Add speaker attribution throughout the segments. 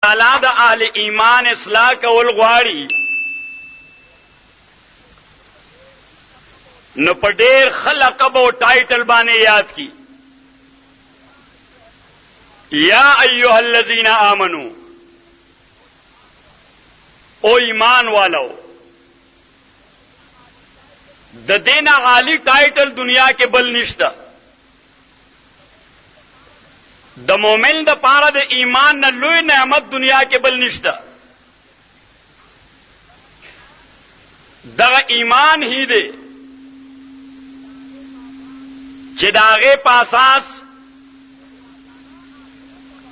Speaker 1: تعالی د اهل ایمان اصلاح کول غواړي نو په ډېر خلقب او ټایټل باندې یاد کی یا ایها الذین آمنو او ایمان والو د دین عالی ټایټل دنیا کې بل نشته د مومن د پاره د ایمان نه لوی نعمت دنیا کې بل نشته دغه ایمان هی دی چې داغه په اساس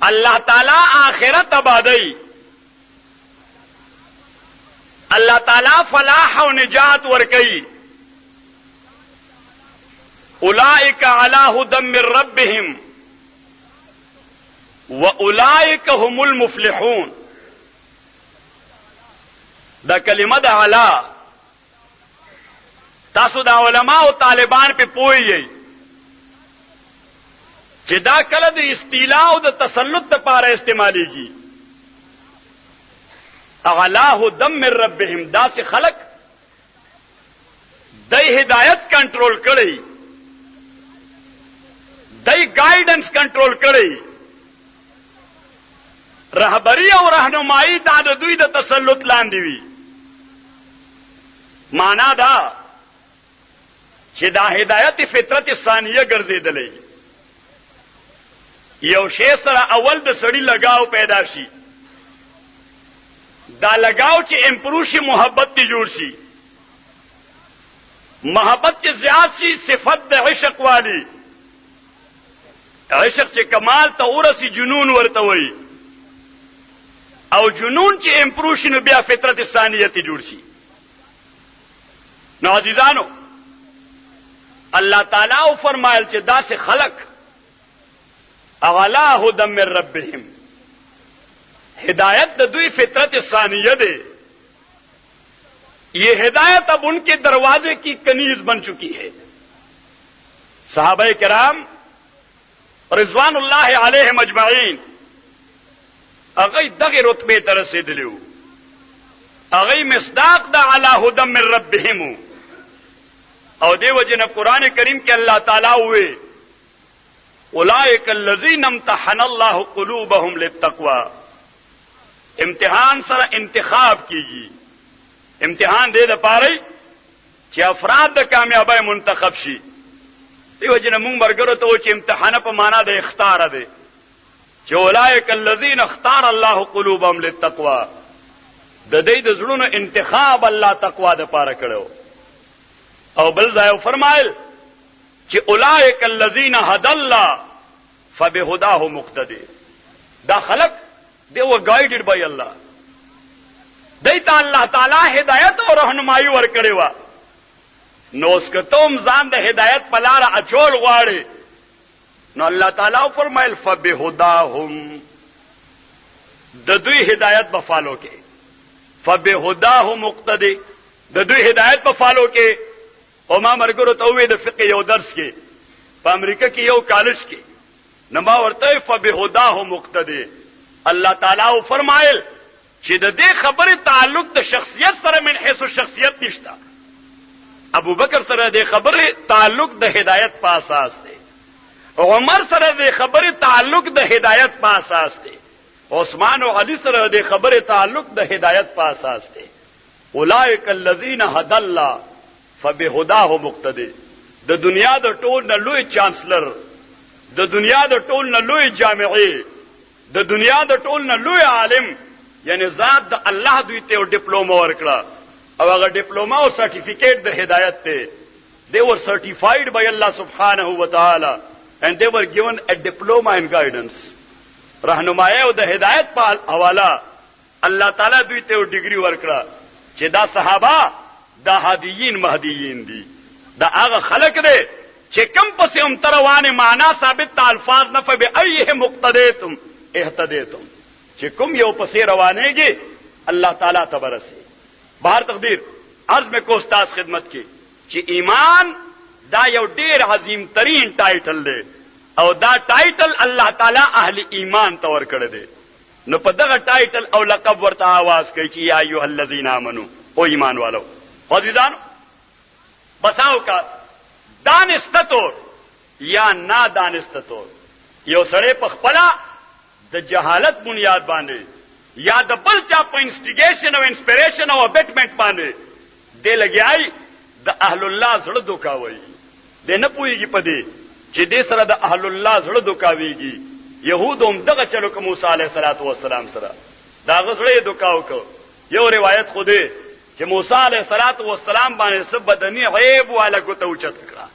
Speaker 1: الله تعالی آخرت آبادی الله تعالی فلاح او نجات ورکي اولئک علی هدى من ربهم واولئک هم المفلحون دا کلمه د اعلی تاسو دا علماء او طالبان په پوهیږئ چې دا کله د استیلاء او د تسلط لپاره استعماليږي اعلاه دم من ربهم دا سي خلق دای هدایت کنټرول کړي دای گایډنس کنټرول کړي رهبری او راهنمایي دا د دوی د تسلط لاندې وي معنا دا چې دا هدایت فطرت ثانیه ګرځیدلې یو شی سره اول د سړی لگاو پیدا شي دا لگاو چې امپروو شي محبت ته جوړ شي محبت چې زیات شي صفت د عشق والی عشق چې کمال ته ورسی جنون ورته وي او جنون چې امپروو شي نو بیا فطرت ثانیه ته جوړ شي نو عزیزانو الله تعالی او فرمایل چې دا سه خلق اعلی هدى من ربهم ہدایت دوی فطرت ثانیہ دے یہ ہدایت اب ان کے دروازے کی کنیز بن چکی ہے صحابہ کرام رضوان اللہ علیہم اجمعین اغی دغی رتبے ترسیدلیو اغی مصداق دا علی هدى من ربهم او دے وجہ قرآن کریم کے اللہ تعالیٰ ہوئے اولئک الذین امتحن اللہ قلوبهم للتقوى امتحان سره انتخاب کیږي امتحان دې د پاره چې افراد د کامیابی منتخب شي دیو جن موږ مرګرو ته چې امتحان په معنا د اختیار دی چې اولئک الذین اختار الله قلوبهم للتقوى د دې د زړونو انتخاب الله تقوا د پاره کړو او بل ځای فرمایل کہ اولئک الذین هدى الله فبهداه مقتدی دا خلق they were guided by Allah دیتا اللہ تعالی ہدایت اور رہنمائی ورکڑی وا نو اس کے تم ځان د ہدایت پلار اچول غواړي نو اللہ تعالی فرمایل فبهداهم د دوی ہدایت بفالو کې فبهداه مقتدی د دوی ہدایت بفالو کې او ما مرګرو ته وې د فقہ یو درس کې په امریکا کې یو کالج کې نما ورته فبهداه مقتدی الله تعالی فرمایل چې د دې خبره تعلق د شخصیت سره من حيث شخصیت نشتا ابو بکر سره د خبره تعلق د هدایت په اساس دی عمر سره د خبره تعلق د هدایت په اساس دی عثمان او علی سره د خبره تعلق د هدایت په اساس دی اولئک الذین هدى الله فبهداه مقتدی د دنیا د ټول نه لوی چانسلر د دنیا د ټول نه لوی جامعي د دنیا د ټول نه لوی عالم یعنی ذات د الله دوی ته ډیپلوما ورکړه او هغه ډیپلوما او سرټیفیکیټ د هدایت ته they were certified by Allah subhanahu wa ta'ala and they were given a diploma in guidance رهنمایي او د هدایت په حواله الله تعالی دوی ته ډیګري ورکړه چې دا صحابه دا هادیین مهدیین دي دا هغه خلق دي چې کم پسې هم تروانه معنا ثابت الفاظ نه فبه ایه مقتدیتم اهتدیتم چې کوم یو پسې روانېږي الله تعالی تبرسه بهر تقدیر عرض میں کو استاد خدمت کی چې ایمان دا یو ډیر عظیم ترین ټایټل دی او دا ټایټل الله تعالی اهل ایمان تور کړی دی نو په دغه ټایټل او لقب ورته आवाज کوي چې یا ایها الذین آمنو او ایمان والو. عزیزانو بساو کا دانسته طور یا نادانسته طور یو سړی په خپله د جهالت بنیاد باندې یا د بل چا په انسټیګیشن او انسپیریشن او ابټمنټ باندې دی لګیای د اهل الله زړه دوکاوي. دی نه پوهېږي په دې چې دې سره د اهل الله زړه دوکاویږي. یهود هم دغه چلو که موسی علیه السلام سره د هغه زړه یې دوکاو که. یو روایت خو دی چې موسی علیه السلام باندې څه بدني عیب والا ګوته اوچت کړه.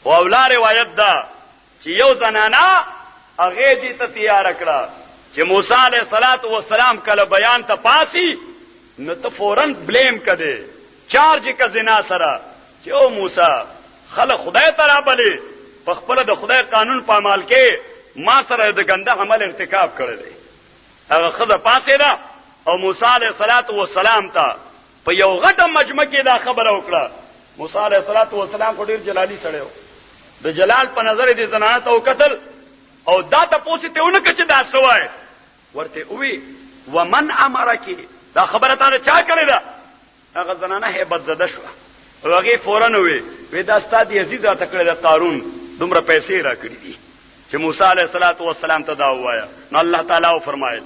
Speaker 1: او اولا روایت ده چې یو زنانه هغې دې ته تیاره کړه چې موسی علیه السلام کله بیان ته پاسي نو ته فوراً بلیم کده چارج که زنا سره چې او موسی خلک خدای ته رابلې په خپله د خدای قانون په عمل کې ما سره د ګنده عمل ارتکاب کړی دی. هغه ښځه پاسېده او موسی علیه السلام ته په یو غټه مجمع کې دا خبره وکړه. موسی علیه السلام خو ډېر جلالي سړی و. د جلال په نظر دې زنانه ته وکتل او دا تپوس یې ترې ونه کړ چې دا څه وایې. ورته ووی ومن امرکی دا خبره تا نه چا کړې ده؟ هغه زنانه هیبت زده شوه. هغې فوراً وی دا ستا د یزید راته کړې ده قارون دومره پیسې را کړي دي چې موسی علیه السلام ته دا ووایه. نو الله تعالی وفرمایل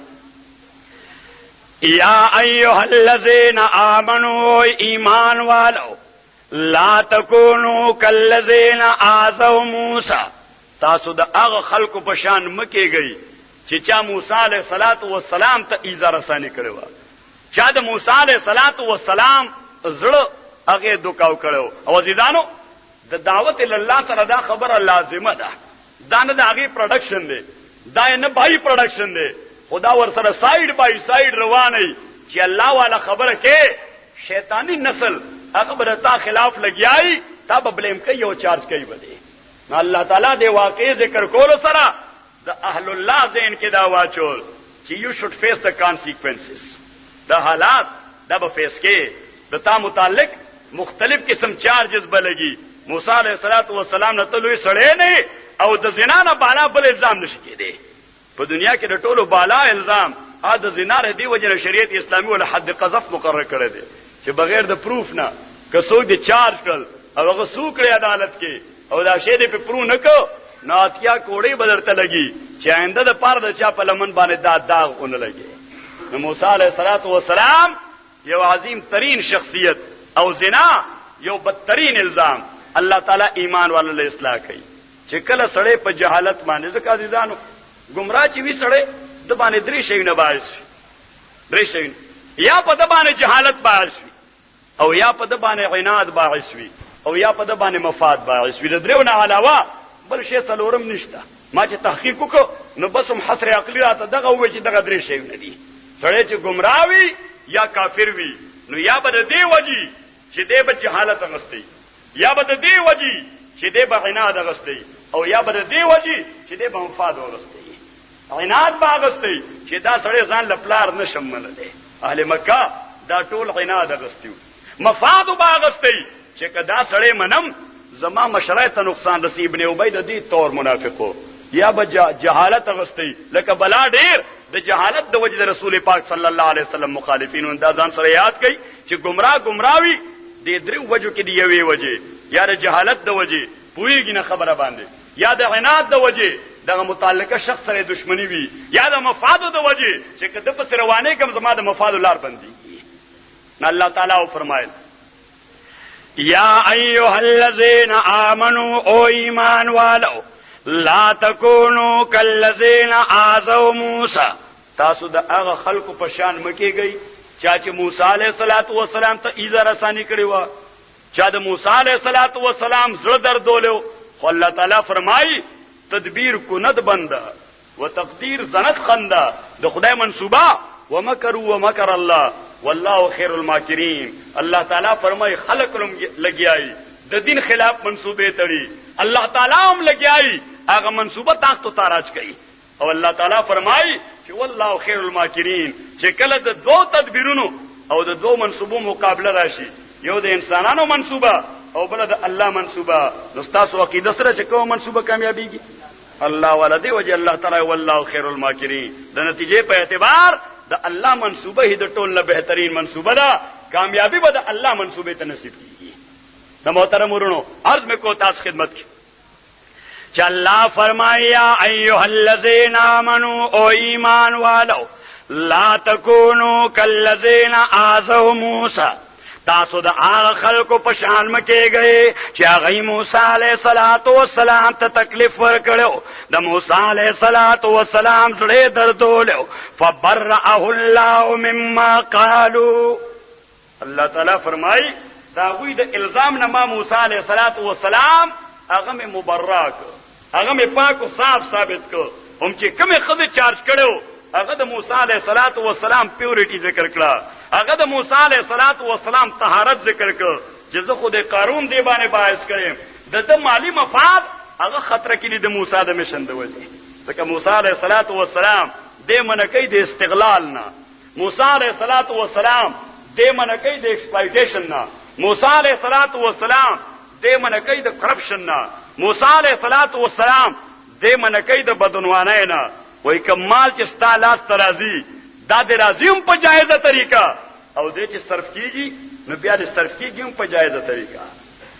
Speaker 1: یا ایها الذین آمنوا ایمان والو لا تکونوا کالذین آذوا موسی تاسو د هغه خلکو په شان مه کېږئ چې چا موسی علیه السلام ته ایزه رساني کړې وه. چا د موسی علیه السلام زړه هغې دوکاو کړی. او عزیزانو د دعوت الله سره دا خبره لازمه ده. دا نه د هغې پروډکشن دی، دا یې نه بای پروډکشن دی، خو دا ورسره سایډ بای سایډ روانئ چې الله والا خبره کې شیطانی نسل هغه به د تا خلاف لګیایي تا به بلیم کوي او چارج کوي به دی. نو الله تعالی د واقعي ذکر کولو سره د اهل الله ذهن کې دا واچول چې یو شوډ فیس د کانسیکوینسز. د حالات دا به فیس کې د تا متعلق مختلف قسم چارجز به لګي. موسی علیه السلام نه ته لوی سړی نه او د زنا نه بالا بل الزام نشي کېدی. په دنیا کې د ټولو بالا الزام د زنا دی وجه نه شریعت اسلامي ول حد قذف مقرر کړی دی چې بغیر د پروف نه که څوک دې چارج کړل او هغه څوک لري عدالت کې او دا شی دې په پرو نه کو نو اتیا کوړې بدرته لګي چې آینده د پاره د چا په لمن باندې دا داغ اون لګي. نو موسی علیه السلام یو عظیم ترین شخصیت او زنا یو بدترین الزام. الله تعالی ایمان والو له اصلاح کوي چې کله سړی په جهالت باندې ځکه عزیزانو گمراه چې وي سړی د باندې درې شیونه باعث وي. درې شیونه یا په د باندې جهالت باعث وي او یا په د باندې عناد باعث وي او یا په د باندې مفاد باعث وي. د دریو نه علاوه بل شی څلورم نشته. ما چې تحقیق وکړو نو بس هم حصر عقلي راته دغه ووایي چې دغه درې شیونه دي. سړی چې گمراه وي یا کافر وي نو یا به د دې وجې چې دی به جهالت اغستی، یا به د دې وجې چې دی به عناد اغستی، او یا به د دې وجې چې دی به مفاد اغستی. عناد به اغستی چې دا سړی ځان له پلار نه شم منلی. اهل مکه دا ټول عناد اغستی و. مفاد به اغستی چې که دا سړی منم زما مشرع ته نقصان رسی. ابن ابی د دې طور منافق و. یا به جهالت اغستی لکه بلا ډیر د جهالت د وجه د رسول پاک صلی الله علیه وسلم مخالفین دا ځان سره یاد کړي چې گمراهوي د درې وجو کې دی یوې وجه یا د جهالت د وجه پوهیږي نه خبره باندې، یا د عناد د وجه دغه متعلقه شخص سره دشمنی وي، یا د مفاد د وجه چې کده په روانه کوم زما د مفاد لار بندي. نه الله تعالی فرمایل یا ایها الذین آمنوا او ایمان والو لا تکونوا کالذین آذوا موسی تاسو د هغه خلکو په شان مکیږئ چې موسی علیه السلام ته ایزه رسانی کړی و. چا د موسی علیه السلام زړه دردولو خو الله تعالی فرمایي تدبیر کند بنده و تقدیر زنت خنده د خدای منصوبه ومکروا ومکر الله والله خیر الماکرین. الله تعالی فرمایي خلق لګیای د دین خلاف منصوبه تړي، الله تعالی هم لګیای هغه منصوبه تاسو ته راځ کوي. او الله تعالی فرمایي چې والله خیر الماکرین چې کله د دوه تدبیرونو او د دوه منصوبو مقابله راشي، یو د انسانانو منصوبه او بل د الله منصوبه، نو تاسو عقیده سره چې کوم منصوبه کامیابیږي الله ولدی وجه الله تعالی والله خیر الماکرین. د نتیجې په اعتبار د الله منصوبه هی د ټول نه بهترین منصوبه ده. کامیابی به د الله منصوبه ته نصیب کیږي. د محترم ورونو عرض میں کو تاسو خدمت کی چې الله فرمایا ایها الذین آمنوا او ایمان والو لا تکونوا کالذین آذوا موسی، تاسو د هغه خلکو په شان مکه گئے چې هغه موسی علیہ الصلوۃ والسلام ته تکلیف ورکړو. د موسی علیہ الصلوۃ والسلام زړه دردولو. فبرأه الله مما قالوا، الله تعالی فرمای دا غوی د الزام نه ما موسی علیہ الصلوۃ والسلام هغه مبرک، هغه پاک او صاف ثابت کو. هم چې کومه خدای چارج کړو هغه د موسی علیہ الصلوۃ والسلام پیورټی ذکر کړه، هغه د موسی علیہ الصلوۃ والسلام طهارت ذکر کړ چې زه خو د قارون دی باندې باعث کړم د مالی مفاد هغه خطر کې د موسی د مشن دی وځي. ځکه موسی علیہ الصلوۃ والسلام د منکې د استغلال نه، موسی علیہ الصلوۃ والسلام د منکې د ایکسپلایټیشن نه، موسی علیہ الصلوۃ والسلام د منکې د کرپشن نه، موسی علیہ الصلوۃ والسلام د منکې د بدعنوانۍ نه. وای کمال چې ستا لاس ترازی دا د راضیم په جایزه طریقہ او دې چې صرف کیږي نو بیا د صرف کیږي په جایزه طریقہ.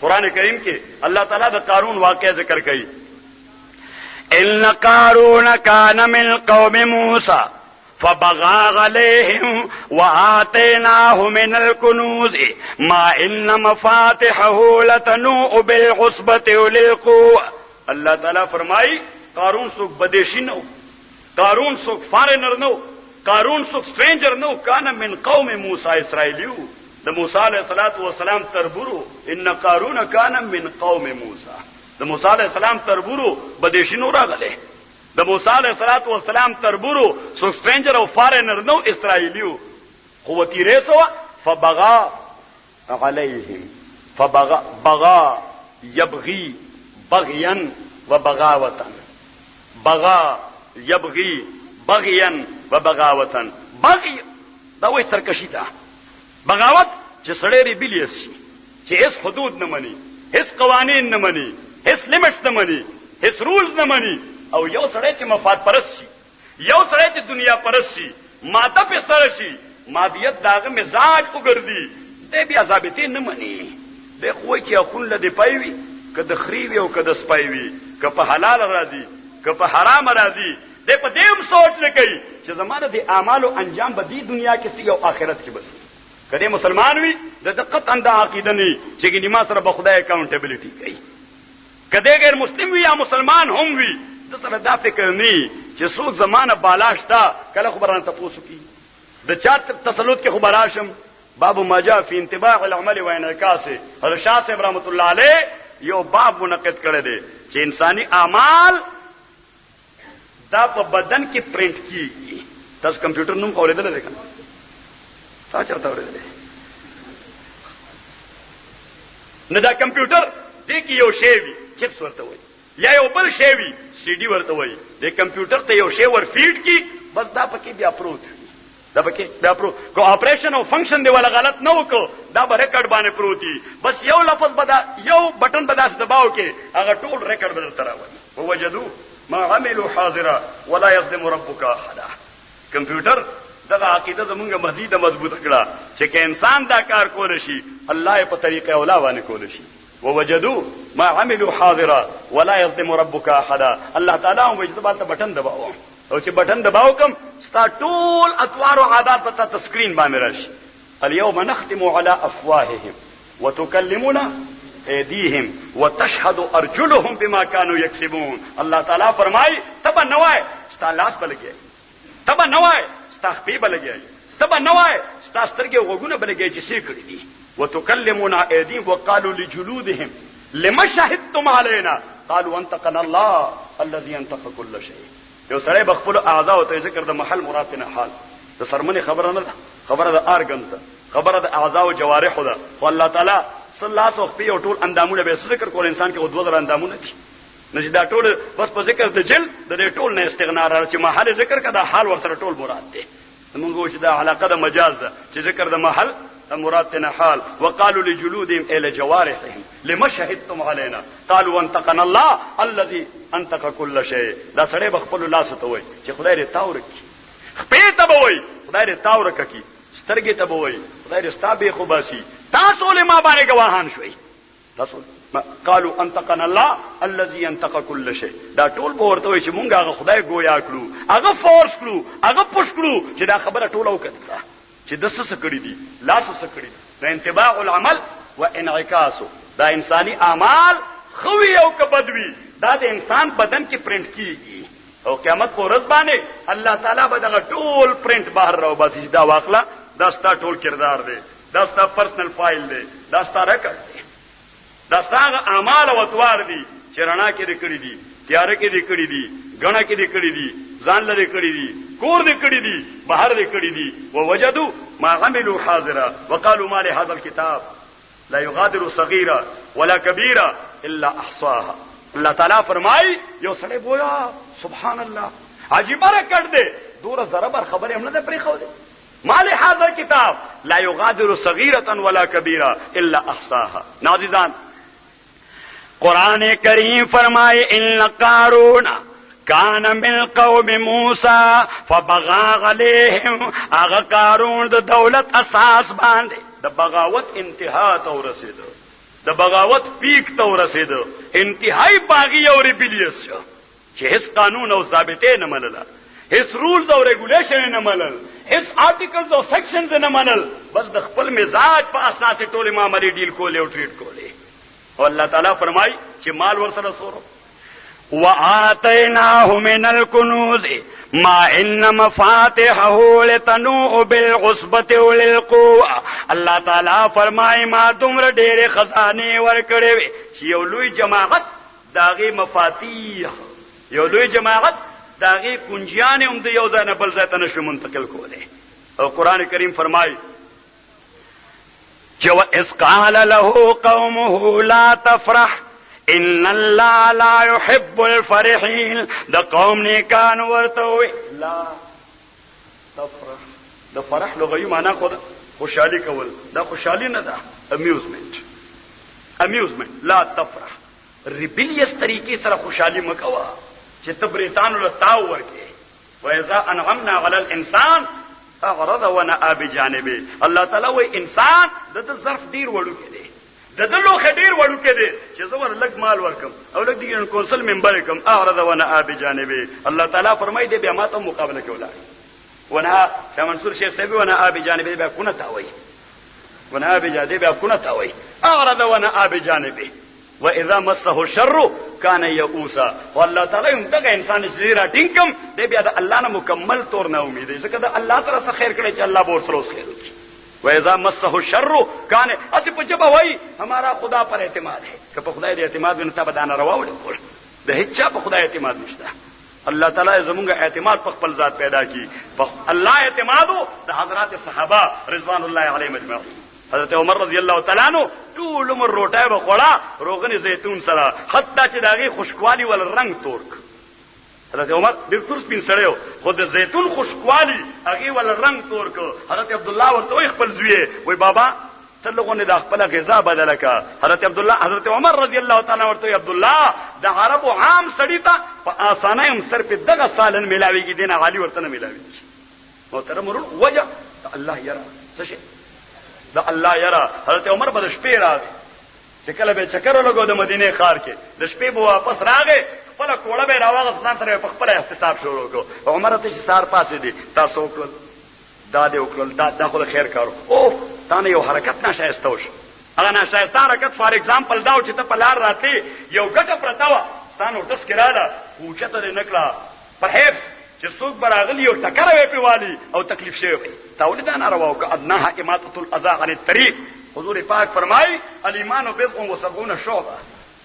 Speaker 1: قران کریم کې الله تعالی د قارون واقعه ذکر کړي. ان قارون کان من قوم موسی فبغى عليهم وآتيناه من الكنوز ما ان مفاتحه لتنوء بالعصبة اولي القوة. الله تعالی فرمای قارون څوک بدیشی نو، قارون څوک فارنر نو، قارون څوک سټرینجر نو، کان من قوم موسی اسرائیلیو د موسی علیہ الصلوۃ والسلام تربورو. ان قارون کان من قوم موسی، د موسی علیہ السلام تربورو بدیشی نو راغله. د موسی علیہ الصلوۃ والسلام تربورو څوک سټرینجر او فارنر نو، اسرائیلیو. قوتی ریسو فبغى علیهم، فبغى یبغي بغيا وبغاوة، بغا یبغي بغيا وبغاوة. بغي دا وې سرکشي ده، بغاوت چې سړی ریبلیس شي، چې هیڅ حدود نه مني، هیڅ قوانین نه مني، هیڅ لیمټس نه مني، هیڅ رولز نه مني. او یو سړی چې مفاد پرست شي، یو سړی چې دنیا پرست شي، ماده په سر شي، مادیت داغه مزاج وګرځي، دې بیا ضابطې نه مني. دې خو چې اخون لدی پایوي کده خریوي او کده سپایوي، که په حلال راضي که په حرام راضي. دې په دې سوچ نه کوي چې زمانه دي اعمالو انجام به دي دنیا کې سی او آخرت کې بس. کله مسلمان وي د دقت اند عقیده نه چې ګنې ما سره به خدای اکاونټیبلټي کوي. کله غیر مسلم وي یا مسلمان هم وي د سره دا فکر نه چې څوک زمانه بالاشتا کله خبرانه تاسو کی د چا تسلط کې خبراشم. باب ما جاء في انطباع العمل وانعكاسه، حضرت شاه صاحب رحمت الله علیه یو باب منعقد کړی دی چې انساني اعمال دا په بدن کې پرینټ کیږي. تاسو کمپیوټر نوم اوریدل دی کنه؟ تاسو چرته اوریدل؟ نه دا کمپیوټر دې کې یو شی وي چپس ورته وایي، یا یو بل شی وي سی ډي ورته وایي. دې کمپیوټر ته یو شی ور فیډ کی بس دا پکې بیا پروت، دا پکې بیا پروت. کو اپریشن او فنکشن دی ولا غلط نه وکړو دا به ریکارډ باندې پروتي. بس یو لفظ بدا یو بٹن بدا دباو کې هغه ټول ریکارډ بدل تراوي. ووجدوا ما عملوا حاضرا ولا يظلم ربك احد. کمپیوټر دغه عقیده زمونږه مزید مضبوط کړه چې که انسان دا کار کول شي الله یې په طریقې اولا باندې کول شي. ووجدوا ما عملوا حاضرا ولا يظلم ربك احد. الله تعالی هم وجدبات بٹن دباو او چې بٹن دباو کم ستا ټول اطوار او عادات په تسکرین باندې راشي. اليوم نختم على افواههم وتكلمنا ایدیهم وتشهد ارجلهم بما كانوا يكسبون. الله تعالی فرمای تبا نوای ستا لاس بلګي، تبا نوای ستا خپې بلګي، تبا نوای ستا سترګې وګونه بلګي چې څه کړی دي. وتكلمنا ایدیهم وقالوا لجلودهم لما شهدتم علينا قالوا انطقنا الله الذي انطق كل شيء. یو سړی بخپل اعضاء او ته ذکر د محل مراد نه حال د سرمنې خبره نه ده، خبره د ارګن ده، خبره د اعضاء او جوارح ده. خو الله تعالی صلی الله علیه وسلم او ټول اندامونه به ذکر کول. انسان کې 2000 اندامونه دي، نشي دا ټول بس په ذکر د جل د ټول نه استغنا را چې محل ذکر کدا حال ور سره ټول مراد دي. موږ چې دا علاقه د مجاز ده چې ذکر د محل مراد نه حال. وقالوا لجلودهم الى جوارحهم لما شهدتم علينا قالوا انطقنا الله الذي انطق كل شيء. دا سړی بخپل لاس ته وای چې خدای دې تاور کی، خپې ته وای خدای دې تاور کی، سترګې ته وای خدای دې ستابه خو باسي. تاسو له ما باندې گواهان شوي. تاسو قالوا انطقنا الله الذي انطق كل شيء. دا ټول به ورته وای چې مونږ هغه خدای گویا کړو، هغه فورس کړو، هغه پوش کړو چې دا خبره ټوله وکړه چې د څه کړی دي، لاس څه کړی دي. دا انتباع العمل و انعکاسو، دا انساني اعمال خوي او کبدوي دا د انسان بدن کې پرنٹ کیږي او قیامت په ورځ باندې الله تعالی به دا ټول پرنٹ بهر راو باسي. دا واخله دا ستا ټول کردار دی، دا ستا پرسنل فایل دی، دا ستا ریکارډ دی، دا ستا اعمال او اطوار دي چې رڼا کې دې کړی دي، تیار کې دې کړی دي، غڼه کې دې کړی دي، ځان لري کړی دي، کور دې کړی دي، بهر دې کړی دي. ووجدوا ما عملوا حاضرا وقالوا ما لهذا الكتاب لا يغادر صغيرة ولا كبيرة الا احصاها. اللہ تعالیٰ فرمائی یو سڑے بویا سبحان اللہ عجیبہ ریکارڈ دے دور ضربر خبر ہم نے پری خو دے ما لهذا الكتاب لا يغادر صغيرة ولا كبيرة الا احصاها. ناظران قرآن کریم فرمائے ان قارون کان من قوم موسی فبغى عليهم. اغا قارون د دولت اساس باندې د بغاوت انتها ته ورسېدو، د بغاوت پیک ته ورسېدو، انتهایی باغی او ریبلیس شو چې هیڅ قانون او ضابطه نه منله، هیڅ رولز او ریګولیشن نه منل، هیڅ آرټیکلز او سیکشنز نه منل، بس د خپل مزاج په اساس ټول معاملې ډیل کولې او ټریټ کولې. او الله تعالی فرمایي چې مال ورسره سورو وآتيناه من الكنوز ما ان مفاتحه لتنوء بالعصبة اولي القوة. الله تعالی فرمایي ما دومره ډېرې خزانه ورکړې وي چې یو لوی جماعت داغي مفاتيح، یو لوی جماعت داغي کنجیان هم د یو ځای نه بل ځای ته نشو منتقل کولی. او قرآن کریم فرمایي چې وَإِذْ قَالَ لَهُ قَوْمُهُ لَا تَفْرَحْ ان الله لا يحب الفرحين. د قوم نیکان ورته وي لا تفرح. د فرح لغوي معنا خو خوشحالي کول، دا خوشحالي نه ده، امیوزمنت. لا تفرح ریبلیس طریقې سره خوشحالي مکوا چې تبریتانو له تاو ورکې. واذا انعمنا على الانسان اعرض ونأى بجانبه. الله تعالی وي انسان د ظرف ډیر وړو کې دی، د دلو خډیر وړو کې دی چې زور لګ مال ورکم او لګ دي کونسل منبر کم اعرض ونأى بجانبه. الله تعالی فرمایي دی بیا ماته مقابله کولا ونأى شاه منصور شیخ صاحب ونأى بجانبه بیا کونه تاوي، ونأى بجانبه بیا کونه تاوي، اعرض ونأى بجانبه. واذا مسه الشر كان يئوسا. والله تعالی هم دغه انسان زیرا ټینګم دی بیا د الله نه مکمل تور نه امید دی، ځکه د الله تعالی سره خیر کړي چې الله به ورسره خیر وکړي. واذا مسه الشر كان اسی په جبه وای ہمارا خدا پر اعتماد ہے کہ په خدای دې اعتماد ونه تابع دان رواول کول د هیڅ په خدای اعتماد نشته. الله تعالی زمونږ اعتماد په خپل ذات پیدا کی. الله اعتمادو د حضرات صحابه رضوان الله علیهم اجمعین. حضرت عمر رضی الله تعالی عنہ ټول عمر روټه بخوړه روغن زیتون سره، حتی چې داغي خوشکوالی ول رنگ تورک. حضرت عمر ډیر تور سپین سړیو، خود زیتون خوشکوالی هغه ول رنگ تورک. حضرت عبد الله ورته خپل زوی وای بابا ته لغونه د خپل غذا بدل کا. حضرت عمر رضی الله تعالی ورته عبد الله د عربو عام سړی ته په اسانه هم سر په دغه سالن ملاویږي دینه عالی ورته نه ملاویږي. محترم ورو وجه الله یرا څه شي دا الله یرا. حضرت عمر په شپې راځي چې کله به چکر لګو د مدینه ښار کې، د شپې به واپس راغی، خپل کوړه به راوغه ځان سره په خپل احتساب شروع وکړو. عمر ته چې سار پاسې دي تاسو وکړل دا دې وکړل دا خو خیر کارو. او تانه یو حرکت ناشایسته وش، هغه ناشایسته حرکت فار ایگزامپل دا چې ته په لار راتې یو ګټه پرتا و ستانو ټس کړه کوچته نه نکړه پرهیپس چې څوک براغلی او ټکر وې پیوالي او تکلیف شوی وي تولید نه راو که ادناها اماطه الاذى عن الطريق. حضور پاک فرمای الايمان بضع و70 شعبه.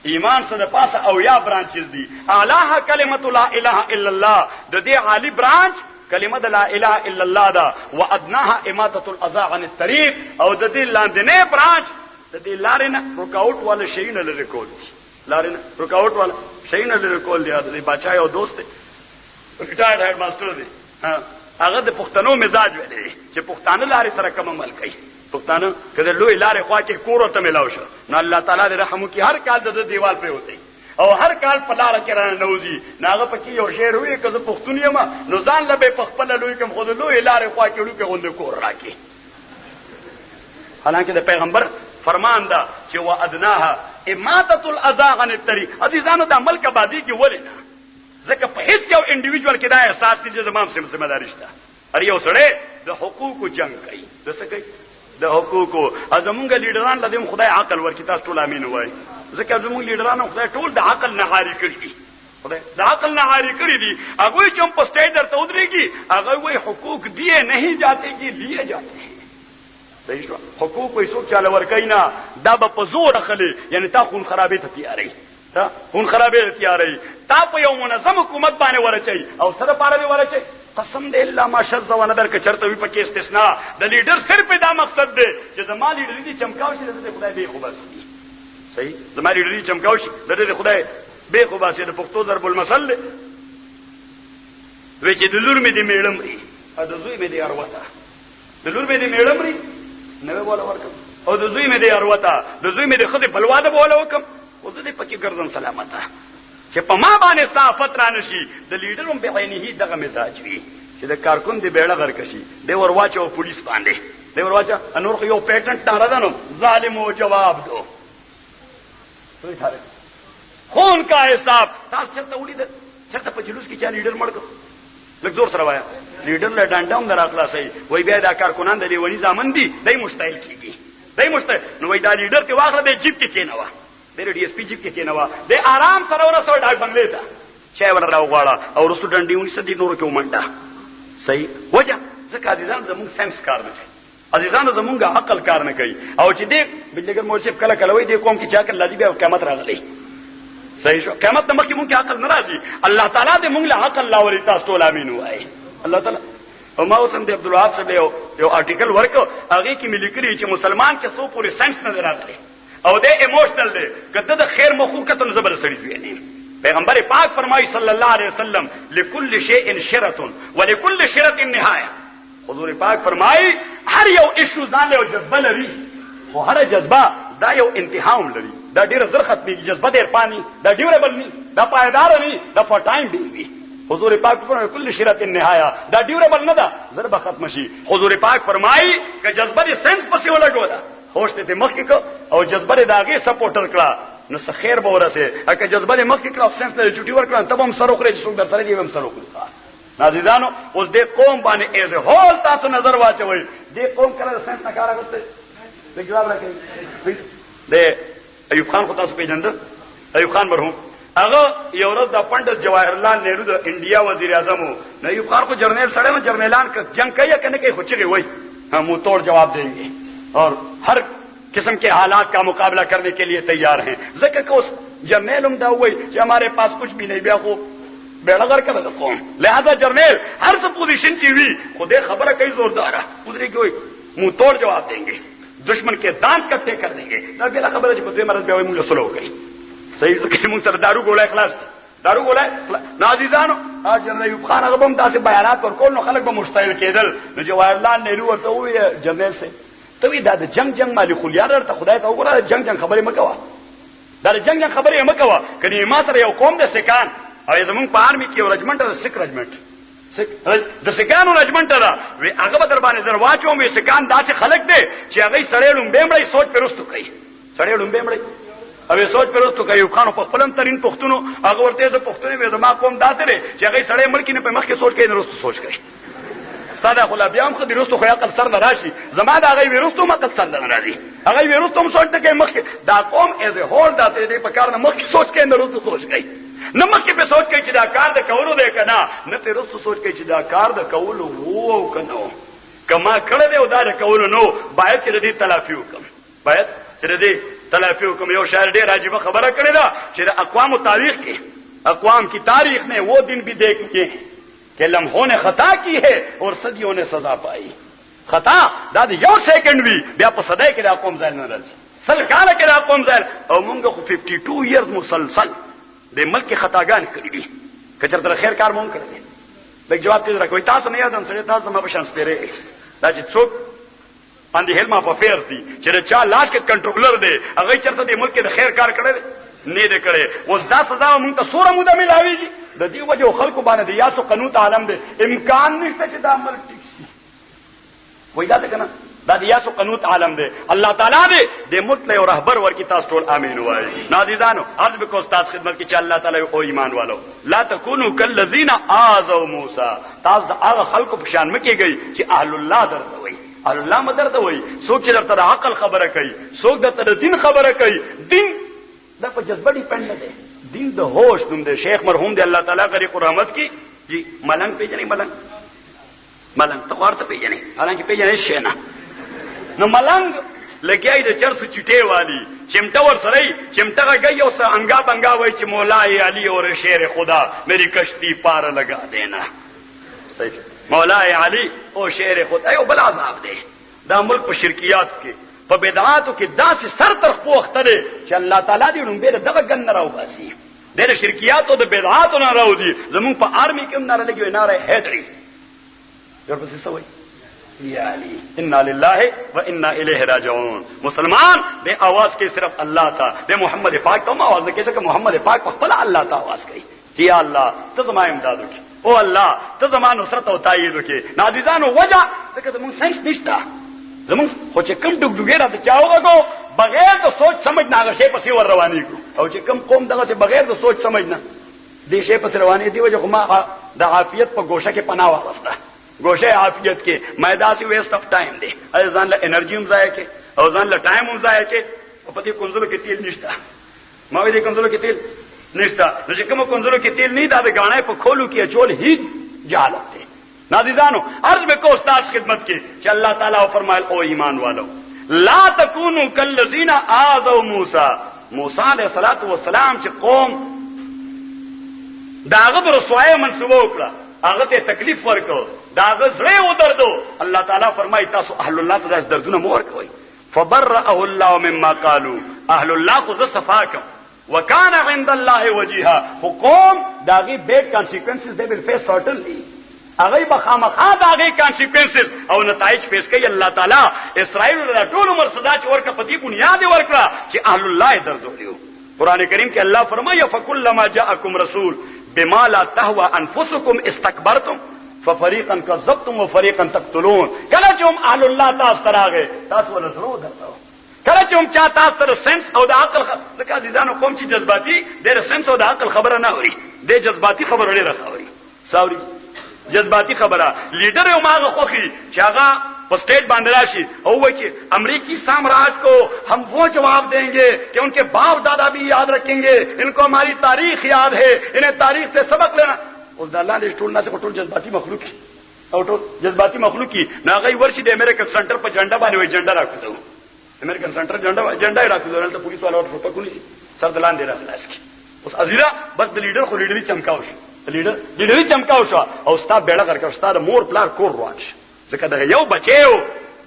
Speaker 1: ایمان سره پاسه او یا برانچز دي. اعلاها کلمه لا اله الا الله، د دې عالی برانچ کلمه لا اله الا الله دا. وادناها اماطه الاذى عن الطريق، او د دې لاندنه برانچ د دې لارینه رکاوټ ولا شي نه لری کول، لارینه رکاوټ ولا شي نه لری کول دی. د بچای او دوست ریټایرډ هیډ ماستر دی، ها هغه د پښتنو مزاج ویلې چې پښتانه لارې سره کوم عمل کوي. پښتانه کله لوی لارې خوا کې کور ته ملاو شو نو الله تعالی دې رحم وکړي. هر کال د دیوال په وته او هر کال په لار کې رانه نوځي. ناغه پکې یو شعر وی کزه پښتون یم نو ځان له په خپل لوی کوم خود لوی لارې خوا کې لوی غوند کور راکې. حالانکه د پیغمبر فرمان دا چې وا ادناها اماتۃ الاذى عن الطريق. عزیزانو د عمل کا بازی کې ولې نه ځکه په هیڅ یو انډیویډوال کې دا احساس دي چې زمام سم ذمہ داری شته. هر یو سره د حقوقو جنگ کوي. د څه کوي؟ د حقوقو. ازمونګه لیډران لدیم خدای عقل ورکړي. تاسو ټول امين وای. ځکه زمونږ لیډرانو خدای ټول د عقل نه حاري کړی دي. خدای د عقل نه حاري کړی دي. هغه چې هم په سټیج درته ودرېږي هغه وای حقوق دیے نہیں جاتے کہ لیے جاتے ہیں. صحیح شو. حقوق کوئی څوک چاله ورکای نه دا په زور اخلي. یعنی تا خون خرابې ته تیارې تا خون خرابې ته تیارې تا په یو منظم حکومت باندې ورچي او سره پاره دی ورچي. قسم دې الله ما شذ و نظر که چرته وي پکې استثناء د لیډر صرف دا مقصد دی چې زما لیډر دې چمکاو شي د خدای به خو بس. صحیح. زما لیډر دې چمکاو شي د خدای به خو بس. د پښتو ضرب المثل وی چې د لور مې دې میړم ا د زوی مې دې اروته د لور مې دې میړم نو ولا ورکم او د زوی مې دې اروته د زوی مې دې خدای بلواده بوله وکم او دې پکې ګرځم سلامته چې په ما باندې صافت را نشي. د لیډرم به عینه دغه مزاج وي چې د کارکون دی بیړه غر کشي دی ورواچو پولیس باندې دی ورواچا انور خو یو پیټنټ نه راځنو ظالم او جواب دو. خون کا حساب تاسو چرته وړي د چرته په جلوس کې چا لیډر مړ کو لږ زور سره وایا لیډر له ډانډاوم درا خلاصي وای بیا دا کارکونان د لیونی ځامن دي دای مستایل کیږي دای مستایل نو وای دا لیډر ته واخله د جیب کې کېنوا د ډي اس پی جیب کې کېنوا د آرام سره ورسو ډای بنگلې ته چا ور راو غواړه او رستو ډنډیونی سدي نور کې ومنډه. صحیح وجه ځکه عزیزان زموږ ساينس کار نه کوي. عزیزان زموږ عقل کار نه کوي او چې دې بلګر مورشپ کله کله وای دې قوم کې چا کله لازم بیا قیامت راغلی. صحیح شو. قیامت د مخکې مونږ کې عقل ناراضي. الله تعالی دې مونږ له عقل لا وري تاسو ټول امين وای. الله تعالی او ما اوسم د عبد الوهاب صاحب یو آرټیکل ورکو هغه کې ملي کړی چې مسلمان کې سو پورې ساينس نه راغلی او دې ایموشنل دی کته د خیر مخوکته زبر سړي دی. پیغمبر پاک فرمایي صلی الله علیه وسلم لكل شیء شرة ولكل شرة نهایه. حضور پاک فرمایي هر یو ایشو ځان له جذبه لري خو هر جذبه دا یو انتها هم لري. دا ډیره زر ختمي جذبه ډیر پانی دا ډیوربل نه دا پایدار نه دا فور ټایم دی. حضور پاک فرمایي کل شرة نهایه دا ډیوربل نه دا زر به ختم شي. حضور پاک فرمایي که جذبه دې سنس پسې ولګوله خوش ته مخ کې او جذبه دې داګه سپورټر کړه نو څه خیر به ورسه. اګه جذبه دې مخ کې کړه او سنس له چټي ورکړه تب هم سره خوري څوک در سره دی هم سره خوري. نازیدانو اوس دې قوم باندې ایز هول تاسو نظر واچوي. دې قوم کړه سنس نه کار غوښته دې جواب راکړي. دې ایوب خان خو تاسو پیژنده ایوب خان مرحوم هغه یو ورځ د پندت جواهرلال نهرو د انډیا وزیر اعظم نو ایوب خان کو جرنیل سره نو جرنیلان ک جنگ کوي کنه کوي خو چغي وای هم توڑ جواب देंगे और हर किस्म के हालात का मुकाबला करने के लिए तैयार हैं. ज़िक्र को जर्नैल उम्दा हुई कि हमारे पास कुछ भी नहीं, ब्या को बेड़ागर कर दो कौन. लिहाजा जर्नैल हर सब पोजीशन की हुई खुदे खबर कई जोरदार है उधरी कोई मुंह तोड़ जवाब देंगे, दुश्मन के दांत कट्टे कर देंगे. बेला खबर है खुदे मरद बेवे मुझे सुलो हो गई. सही तो किसी मुंह सर दारू गोला खलास दारू गोला नाजीजानो आज जनरल अयूब खान अगबम दासे बयानात और कौन खलक ब मुश्ताइल केदल न जवाहरलाल नेहरू और तो हुई जर्नैल से तभी दाद जंग जंग माली खुलियार त खुदाई तो गोरा जंग जंग खबरे मकवा दाद जंग जंग खबरे मकवा कनी मा सर यो कौम दे सिकान और जमन पार में की रेजिमेंट सिख रेजिमेंट सिख द सिकान रेजिमेंट रा वे अगब दरबाने दरवाचो में सिकान दासे खलक दे जे अगई सड़ेलुम बेमड़ई सोच पे रुस्तु कई सड़ेलुम बेमड़ई अब सोच पे रुस्तु कई खानो पखलन तरीन पुख्तनो अगर वर्ते से पुख्तने में जमा कौम दाते रे जे अगई सड़े मलकी ने पे मख के सोच के रुस्तु सोच कई सादा खुला बियाम खुद रुस्तु खया कल सर नराशी जमा दा अगई रुस्तु मा कल सर नराजी अगई रुस्तु हम सोचते के मख दा कौम एज ए होल दाते दे पकार न मख सोच के रुस्तु सोच गई नमक के पे सोच के चिदा कार द कवरो दे कना न ते रुस्तु सोच के चिदा कार द कवलो वो कनो कमा खड़े दे उदार कवलो नो बायत चिरदी तलाफियो कम बायत चिरदी तलाफियो कम यो शायर दे राजीव खबर करे दा चिर अक़वाम तारीख के अक़वाम की तारीख ने वो दिन भी देख के कि लम्हों ने खता की है और सदियों ने सजा पाई. खता दादी यो सेकंड भी ब्या पसदे के कौम ज़ैल न रज सल काल के कौम ज़ैल और मुंगो 52 इयर्स मुसलसल दे मल्क के खतागान करी कचर तर खैर कार मुंग कर لکه جواب تیز راکوي تاسو نه یادم سره تاسو ما په شان سپیره دا چې څوک باندې هلما په فیر دي چې چا لاس کې کنټرولر دی هغه چرته د ملک د خیر کار کړی نه دی کړی اوس دا سزا مونږ ته سوره موده ملاويږي د دې وجه خلکو باندې یاسو قانون عالم دی امکان نشته چې دا عمل ټیک شي وای دا څنګه دا د یاسو قانون عالم دی الله تعالی دې د ملک له رهبر ورکی تاسو ټول امين وای نازیدانو عرض به کو تاسو خدمت کې چې الله تعالی او ایمان والو لا تکونو کالذین آذوا موسی تاسو د هغه خلکو په شان مکیږي چې اهل الله درته وای اهل الله مدرته وای څوک چې درته عقل خبره کوي څوک درته د دین خبره کوي دین دا په جذبه ډیپند نه دی دین د هوش نوم دی شیخ مرحوم دی الله تعالی غریق رحمت کی جی ملنګ پیژنې ملنګ ته ورته پیژنې حالانکه پیژنې شي نه نو ملنګ لګیای د چرس چټې والی چمټا ور سره چمټا گئی او انګا بنگا وای چې مولای علی اور شیر خدا میری کشتی پار لگا دینا صحیح مولای علی او شیر خدا ایو بل عذاب دی دا ملک په شرکیات کې په بدعاتو کې داسې سر تر پوخته دی چې الله تعالی دې نوم به دغه ګن نه راو باسي د شرکیاتو د بدعاتو نه راوځي زمون په آرمي کې نه لګي ناره هدري ورپسې سوي یا علی انا لله و انا الیه راجعون مسلمان به आवाज کې صرف الله تا به محمد پاک ته आवाज نه کوي چې محمد پاک په خپل الله ته आवाज کوي یا الله ته زما امداد وکړي او الله ته زما نصرت او تایید وکړي نازیزانو وجه څنګه زمون ساينس نشته زمون خو چې کم ډوګډوګه راته چاوغه کو بغیر د سوچ سمجھ نه هغه شی پسې ور رواني کو او چې کم قوم دغه چې بغیر د سوچ سمجھ نه دې شی پسې رواني دی وجه ما د عافیت په گوشه کې پناه واغسته گوشه عافیت کې مایداسي ویسٹ اف ټایم دی ځان له انرژي هم ضایع کې او ځان له ټایم هم ضایع کې او په دې کنزلو کې تیل نشته ما وې دې کنزلو کې تیل نشته نو چې کوم کنزلو کې تیل نه دا د غاڼې په کولو کې اچول هیڅ جهالت دی نازیزانو عرض میں کو استاد خدمت کی کہ اللہ تعالیٰ فرمائے او ایمان والو لا تکونو کالذین آذوا موسی موسی علیہ الصلوۃ والسلام چې قوم داغه رسوای منسوبه وکړه هغه ته تکلیف ورکړ داغه زړه ودردو الله تعالیٰ فرمایي تاسو اهل الله ته دردونه مور کوي فبرأه الله مما قالوا اهل الله خو صفاکم وکان عند الله وجيها حکم داغي بیڈ کانسیکوینسز they will face certainly هغه بخامخا داغه کانسیکوینسز او نتایج پیش کوي الله تعالی اسرائیل له ټول عمر صدا چې ورکه پتی بنیاد ورکړه چې اهل الله درځولیو قران کریم کې الله فرمایي فکلما جاءکم رسول بما لا تهوى انفسکم استكبرتم ففريقا كذبتم وفريقا تقتلون کله چې هم اهل الله تاسو تراغه تاسو ول سره درته کله چې هم چا تاسو تر سنس او د عقل ځکه ځانو کوم چې جذباتي د سنس او د عقل خبره نه اوري د جذباتي خبره لري راخوري ساوري جذباتی خبره لیڈر یو ماغه خوخي چې هغه په سټیج باندې راشي او وایي چې امریکی سامراج کو ہم وہ جواب دیں گے کہ ان کے باپ دادا بھی یاد رکھیں گے ان کو ہماری تاریخ یاد ہے انہیں تاریخ سے سبق لینا اوس د الله دې ټول نه څه ټول جذباتي مخلوق او ټول جذباتي مخلوق کی ناغي ورشي د امریکن سنټر په جنډا باندې وای جنډا راکوځو امریکن سنټر جنډا راکوځو نن ته پولیس والا ورته پکونی سي سر دلان دی راخلاص کی اوس ازیرا بس د لیډر خو لیډري چمکاو شي لیډري چمکاو شو او ستا بیړه غرکړ ستا د مور پلار کور روان شي ځکه دغه یو بچیو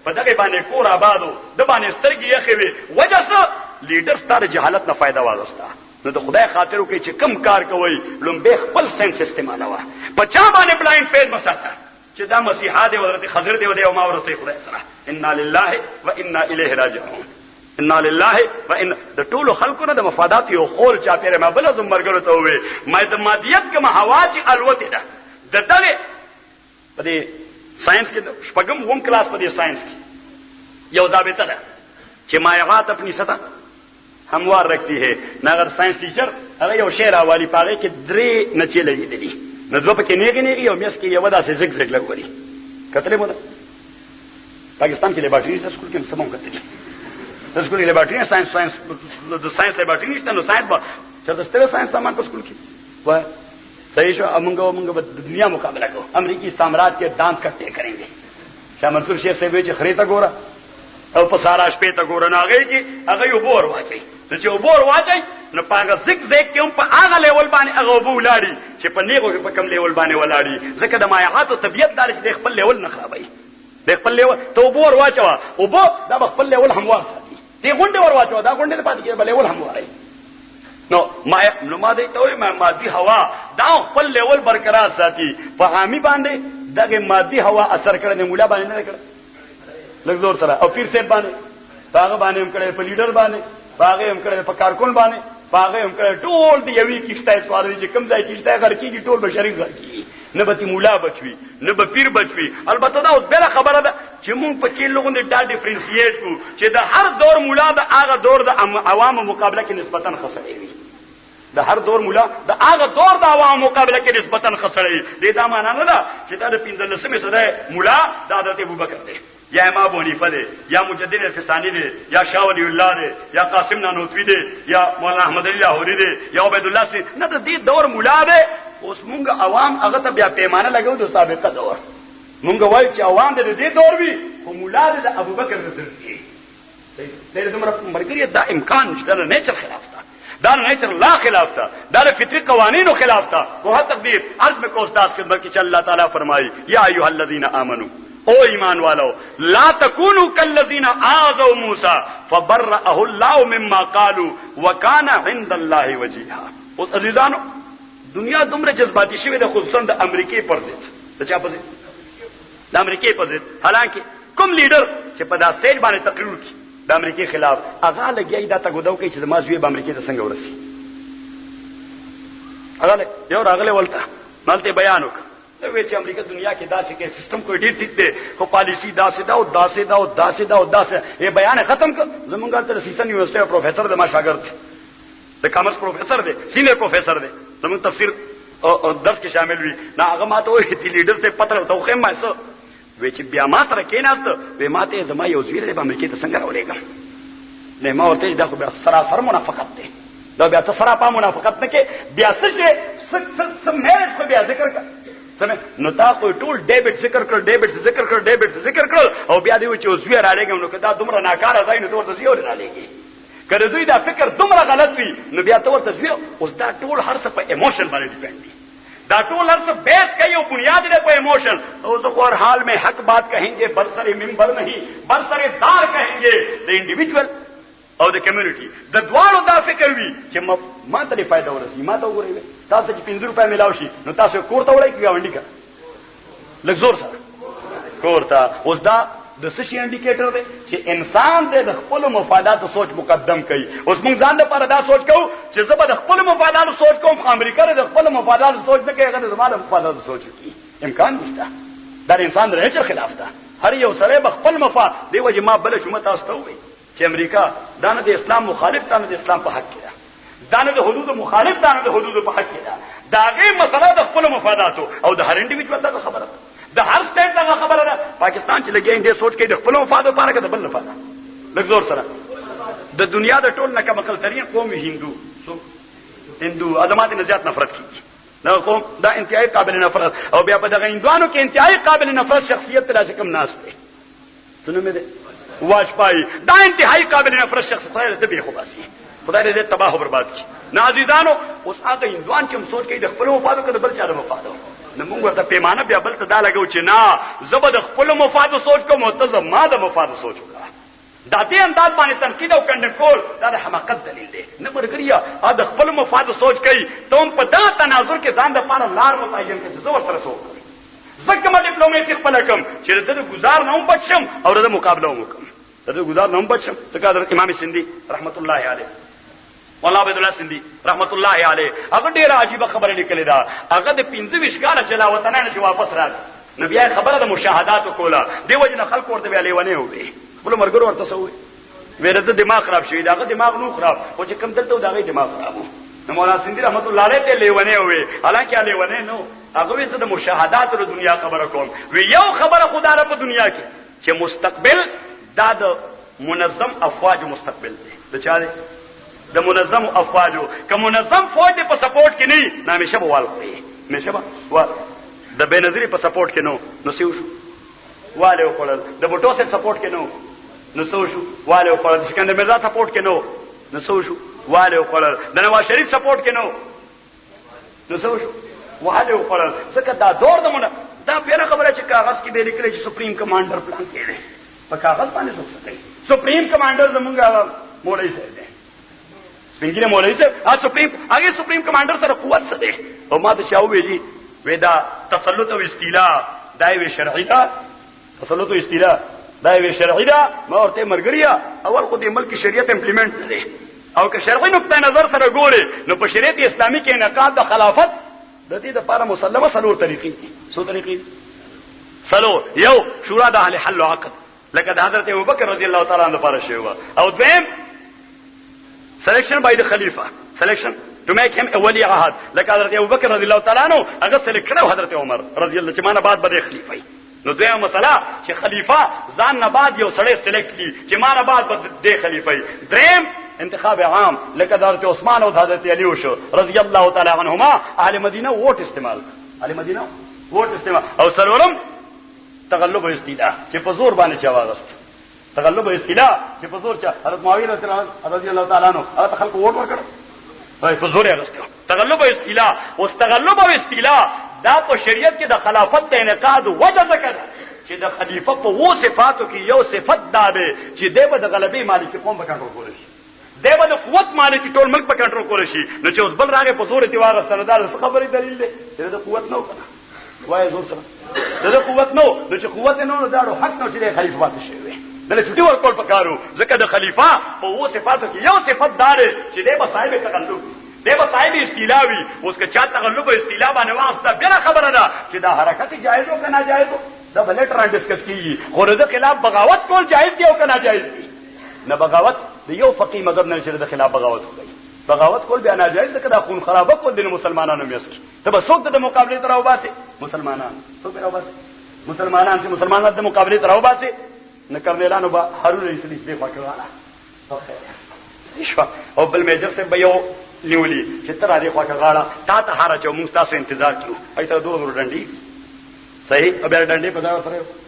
Speaker 1: په دغه باندې کور آبادو د باندې سترګې یخې وي وجه څه لیډر ستا د جهالت نه فائدہ واغستا نو د خدای خاطر وکړي چې کم کار کوي لومبه خپل سنس استعمالوه په چا باندې بلایند فیز مساته چې دا مسیحا دی حضرت خضر دی او ما ورسې خدای سره انا لله و انا الیه راجعون انا لله و ان د ټولو خلکو نه د مفادات یو خول چا پیره ما بل زم مرګرو ته وې ما د مادیت کوم هوا چې الوت ده د دغه په دې ساينس کې شپږم ووم کلاس په دې ساينس کې یو ضابطه ده چې مایعات اپنی سطح هموار رکھتی ہے ناگر سائنس ٹیچر هغه یو شعر حوالی پاره کې درې نچې لګېدلې نو دوه پکې نیغي او میس کې یو داسې زګ زګ لګوري کتلې مو ده پاکستان کې لیبارټری د سکول کې سمون کتلې د سکول کې لیبارټری ساينس د ساينس لیبارټری نشته نو ساينس به چرته ستره ساينس سامان په سکول کې وای صحیح شو موږ د دنیا مقابله کوو امریکای سامراج کے دانت کٹے کریں گے شاه منصور شیخ صاحب چې خریته ګوره او په سارا شپې ته ګوره ناغې کې هغه یو بور واچي چې وبور واچي نو پاګه زګ زګ کوم په هغه لیول باندې هغه وبو لاړي چې په نیغو په کم لیول باندې ولاړي ځکه د مایعات او طبيعت دار چې خپل لیول نه خرابوي د خپل لیول ته وبور واچوا وبو دا خپل لیول هموار ساتي دې غونډه ور واچوا دا غونډه پاتې کې بل لیول همواري نو ما دې ته وای مادي هوا دا خپل لیول برقرار ساتي په عامي باندې دغه مادي هوا اثر کړي نه مولا باندې نه کړي لږ زور سره او پیر صاحب باندې هغه باندې هم کړي په لیډر باندې هغه هم کړي په کارکون باندې هغه هم کړي ټول دی یوې کیشته سوال چې کم ځای کیشته غر کیږي ټول بشری غر کیږي نه به مولا بچوي نه به پیر بچوي البته دا اوس بل خبره ده چې مونږ په کې لوګون دا ډیفرنشیټ کو چې د هر دور مولا د هغه دور د عوامو مقابله کې نسبتا خسرې وي د هر دور مولا د هغه دور د عوامو مقابله کې نسبتا خسرې دي دا معنا نه ده چې دا د 15مې صدای مولا د حضرت ابوبکر دی یا امام ابو حنیفه دی یا مجدد الفسانی دی یا شاه ولی الله دی یا قاسم نانوتوی دی یا مولانا احمد علی لاهوری دی یا عبید الله سی نه د دې دور مولا دی اوس مونږ عوام هغه ته بیا پیمانه لګو د سابقه دور مونږ وایو چې عوام د دې دور وی خو مولا د ابوبکر نظر دی دا دمر مرګري دا امکان نشته نه نیچر خلاف دا نیچر لا خلاف تھا دا فطری قوانینوں خلاف تھا وہ تقدیر عرض میں کو استاذ خدمت کی اللہ تعالیٰ فرمائی یا ایھا الذین آمنوا او ایمان والو لا تکونوا کالذین آذوا موسی فبرأه اللہ مما قالوا وکان عند اللہ وجیہا اس عزیزانو دنیا دومره جذباتی شوی د خصوصا د امریکای پر ضد د چا پر ضد د امریکای پر ضد حالانکه کوم لیډر چې په دا سټیج باندې تقریر وکړي د امریکای خلاف هغه لګي دا تګودو کوي چې د مازوی په امریکای ته څنګه ورسي هغه یو راغله ولته مالته بیان وکړ نو چې امریکا دنیا کې داسې کې سیستم کوئی ډیر ټیک دی خو پالیسی داسې دا او داسې دا او داسې دا او داسې یې بیان ختم کړ زمونږ ته سیسن یونیورسيټي پروفیسر د ما شاګرد د کامرس پروفیسر دی سینیئر پروفیسر دی زمونږ تفسیر او درس کې شامل وي نه هغه ماته وایي چې لیډر ته پتر ته خو ما څه وی چې بیا ما سره کېناست وی ماته زما یو زوی د امریکای ته څنګه راولېګم نه ما ورته دا خو بیا سراسر منافقت دی دا بیا ته سراپا منافقت نه کې بیا څه مېرټ خو بیا ذکر کړ سمه نو تا خو ټول ډیبټ ذکر کړ او بیا دی چې زوی راولېګم نو کدا دومره ناکاره ځای نو ورته زوی راولېږي کله دوی دا فکر دومره غلط وي نو بیا ته ورته زوی اوس دا ټول هر څه په ایموشن باندې ډیپند دی دا ټول ہر سے بیس کئی اور بنیاد ہے کوئی ایموشن تو ہر حال میں حق بات کہیں گے برسر ممبر نہیں برسر دار کہیں گے دا انڈیویجول اور دا کمیونٹی دا دوار دا فکر بھی کہ ما ته فائدہ ورسی ما ته وګورئ تاسو چې 50 روپے ملاو شي نو تاسو کور ته وړئ کیږي ونډی کا لږ زور سره کور ته اوس دا د سشي انډیکیټر دی چې انسان د خپل مفادات سوچ مقدم کوي اوس موږ ځان لپاره دا سوچ کوو چې زه به د خپل مفادات سوچ کوم امریکا د خپل مفادات سوچ نه کوي هغه د زمانه مفادات سوچ کوي امکان نشته دا انسان د رچ خلاف ده هر یو سره به خپل مفاد دی وجه ما بل شومه تاسو ته وایي چې امریکا دا نه د اسلام مخالف دا نه د اسلام په حق کې ده دا نه د حدود مخالف دا نه د حدود په حق کې ده دا غي مسله د خپل مفاداتو او د هر انډیویډوال دا خبره د هر سټیټ دا خبره ده پاکستان چې لګي دې سوچ کې د خپل مفاد لپاره کې د بل لپاره لږ زور سره د دنیا د ټول نه کمقل ترين قوم هندو ازمات نه زیات نفرت کیږي دا قوم دا انتهایی قابل نفرت او بیا په دغه هندوانو کې انتهایی قابل نفرت شخصیت ترا کم ناس دی سنو مې ده واجپای دا انتهایی قابل نفرت شخصیت ته به خو باسي خدای دې تباہ او برباد کړي نه عزیزانو اوس هغه هندوان چې سوچ کوي د خپل مفاد کې د بل چا د مفاد نو موږ ورته پیمانه بیا بل ته دا لګو چې نه زبر د خپل مفاد سوچ کوم ته زما د مفاد سوچ وکړه دا دې انداز باندې تنقید او کنډم کول دا د حماقت دلیل دی نه مرګریا ا د خپل مفاد سوچ کوي ته په دا تناظر کې ځان د پاره لار متعین کې زور سره سوچ زکه ما ډیپلوماسي خپل کوم چې د گزار نه بچم او د مقابله وکم د گزار نه بچم ته حضرت امام سندي رحمت الله علیه مولانا عبد الله سندي رحمت الله علیه هغه ډیره عجیب خبره لیکلې ده هغه د 15 کاله چلا وطن نه چې واپس راځي نبی خبره د مشاهدات کوله دیو جن خلق ورته ویلې ونه وي بل مرګور ورته سوې ورته دماغ خراب شوی داغه دماغ نو خراب او چې کم دلته داغه دماغ خراب نو مولانا سندي رحمت الله علیه ته لیونه وي حالانکه لیونه نو هغه وې د مشاهدات د دنیا خبره کوم وی یو خبره خدای را په دنیا کې چې مستقبل دا د منظم افواج مستقبل دی د چا دی د منظم افواجو که منظم فوج په سپورټ کې نه نه همیشه بوال کوي همیشه وا د بنظری په سپورټ کې نو سیو شو والے وکړل د بوټو سره سپورټ کې نو سو شو والے وکړل د سکندر مرزا سپورټ کې نو سو شو والے وکړل د نواز شریف سپورټ کې نو سو شو والے وکړل ځکه دا دور د مونږ دا پیره خبره چې کاغذ کې به لیکل چې سپریم کمانډر پلان کړي په کاغذ باندې څه کوي سپریم کمانډر زمونږ مولوی صاحب دی سپینګینه مولوی صاحب سپریم کمانډر سره قوت څه دی او ما ته چاوي جی ودا تسلط او استیلاء دایو شرعی دا تسلط او استیلاء دایو شرعی دا ما ورته مرګریا اول خو دې ملک شریعت امپلیمنٹ نه دی او که شرعي نقطه نظر سره ګوري نو په شریعت اسلامي کې انعقاد د خلافت د دې لپاره مسلمه څلور طریقې دي څو طریقې څلور یو شورا د اهل حل او عقد لکه د حضرت ابوبکر رضی الله تعالی عنہ لپاره شوی او دویم سلیکشن بای د خلیفہ سلیکشن to make him a wali ahad لکه حضرت ابوبکر رضی الله تعالی عنہ هغه سلیکټ کړو حضرت عمر رضی الله چې مانه بعد به خلیفہ نو دویمه مسله چې خلیفہ ځان نه بعد یو سړی سلیکټ کی چې مانه بعد به خلیفہ دریم انتخاب عام لکه حضرت عثمان او حضرت علی وشو رضی الله تعالی عنهما اهل مدینه ووټ استعمال اهل مدینه ووټ استعمال او سلورم تغلب او استیلاء چې په زور باندې چا واغست تغلب او استیلاء چې په زور چا حضرت معاویه رضی الله تعالی عنہ هغه خلق ووټ ورکړ وای په زور یې واغست تغلب او استیلاء او تغلب او استیلاء دا په شریعت کې د خلافت د انعقاد وجه ذکر چې د خلیفہ په وو صفاتو کې یو صفت دا ده چې دغه د غلبې مالک قوم به کنټرول کوي دیو د قوت مالک ټول ملک په کنټرول کول شي نو چې اوس بل راغی په زور دیوار سردار خبرې دلیل دی چې د قوت نو کنه وای زور سره د قوت نو چې قوت نو دا حق نو چې خلیفہ پاتې شي دله چټي ورکول پکارو ځکه د خلیفہ په وو صفاتو کې یو صفت دار چې دیو صاحب تغلب دیو صاحب استیلاوی اوس که چا تغلب او استیلا باندې واسطه بل خبره ده چې دا حرکت جایز او کنه جایز دا بل ټران ډسکس کیږي خو د خلاف بغاوت کول جایز دی او کنه جایز دی نه بغاوت د یو فقيه مذهب نه چې د خلاف بغاوت کوي بغاوت کول بیا ناجایز ده کدا خون خرابه کول د مسلمانانو میسکی ته به څوک د مقابله تر او باسي مسلمانان څوک راو باسي مسلمانان چې مسلمانان د مقابله تر او باسي نه کرنیلانو به هارون رئیس دې خواکړه او بل میجر سے به یو نیولی چې تر دې خواکړه تا ته هارا چې موږ تاسو انتظار کړو ایته دوه ډنډي صحیح او بیا ډنډي په دا سره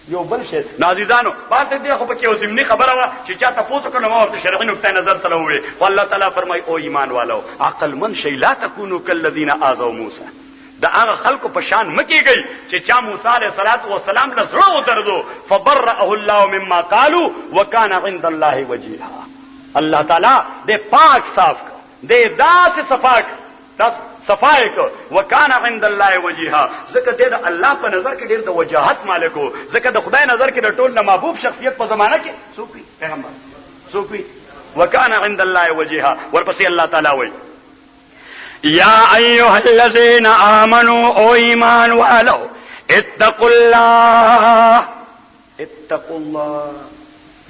Speaker 1: یو بل شی نازیزانو پاتې دی خو پکې اوسمنی خبره وا چې چا تاسو کنه ما ورته شرعي نقطه نظر سره وې والله تعالی فرمای او ایمان والو عقل من شی لا تکونو کالذین آذوا موسی دا هغه خلکو په شان مکیږي چې چا موسی علیه السلام له زړه وتردو فبرأه الله مما قالوا وكان عند الله وجيها الله تعالی دې پاک صاف دې داس صفاک داس صفای کو وکانه عند الله وجيها زکه دې د الله په نظر کې ډېر د وجاهت مالکو زکه د خدای نظر کې د ټول محبوب شخصیت په زمانہ کې سوپی پیغمبر سوپی وکانه عند الله وجيها ورپسې الله تعالی وایي یا ایها الذين امنوا او ایمان والو اتقوا الله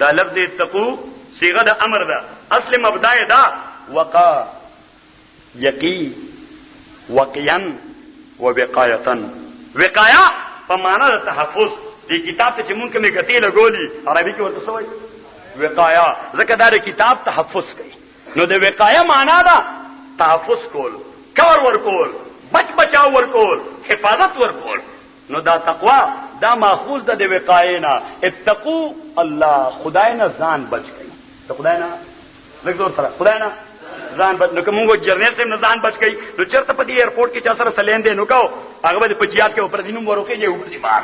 Speaker 1: دا لفظ اتقوا صيغه د امر ده اصل مبدا ده وقا یقین وقیان ووقایتن وقایا په معنا د تحفظ دې کتاب ته چې مونږ کومه غتی لګولي عربي کې ورته سوې وقایا ځکه دا د کتاب تحفظ کوي نو د وقایا معنا دا تحفظ کول کور ورکول بچاو ورکول حفاظت ورکول نو دا تقوا دا ماخوذ ده د وقاینا اتقوا الله خدای نه ځان بچ کړئ ته خدای نه لګور سره خدای نه ځان بچ نو کومو جرنیل سم نه ځان بچ کړئ نو چرته په دې ایرپورټ کې چا سره سلین دې نو کاو هغه به په جیات کې پر دینوم ورکه یې وګړي بار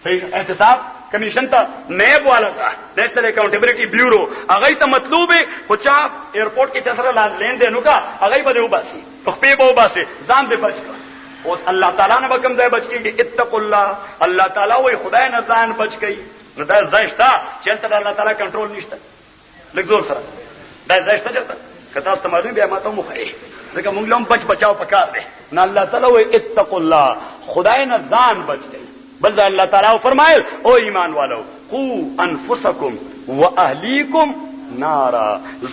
Speaker 1: صحیح احتساب کمیشن ته نیب والا کا نیشنل اکاؤنټیبلټی بیورو هغه ته مطلوب خو چا ایرپورټ کې چا سره لین دې نو کا هغه به وباسي په به وباسي ځان دې بچ کړ اوس الله تعالی نه کوم ځای بچ کیږي اتقوا الله تعالی وای خدای نه ځان بچ کړي نو دا ځایشتا چې تر الله تعالی کنټرول نشته لږ زور سره دا ځایشتا چرته کته تاسو معلوم بیا ماته مو خې ځکه موږ لوم بچاو پکار دی نو الله تعالی وای اتقوا الله خدای نه ځان بچ کړي بل الله تعالی فرمایل او ایمان والو قو انفسکم واهلیکم نارا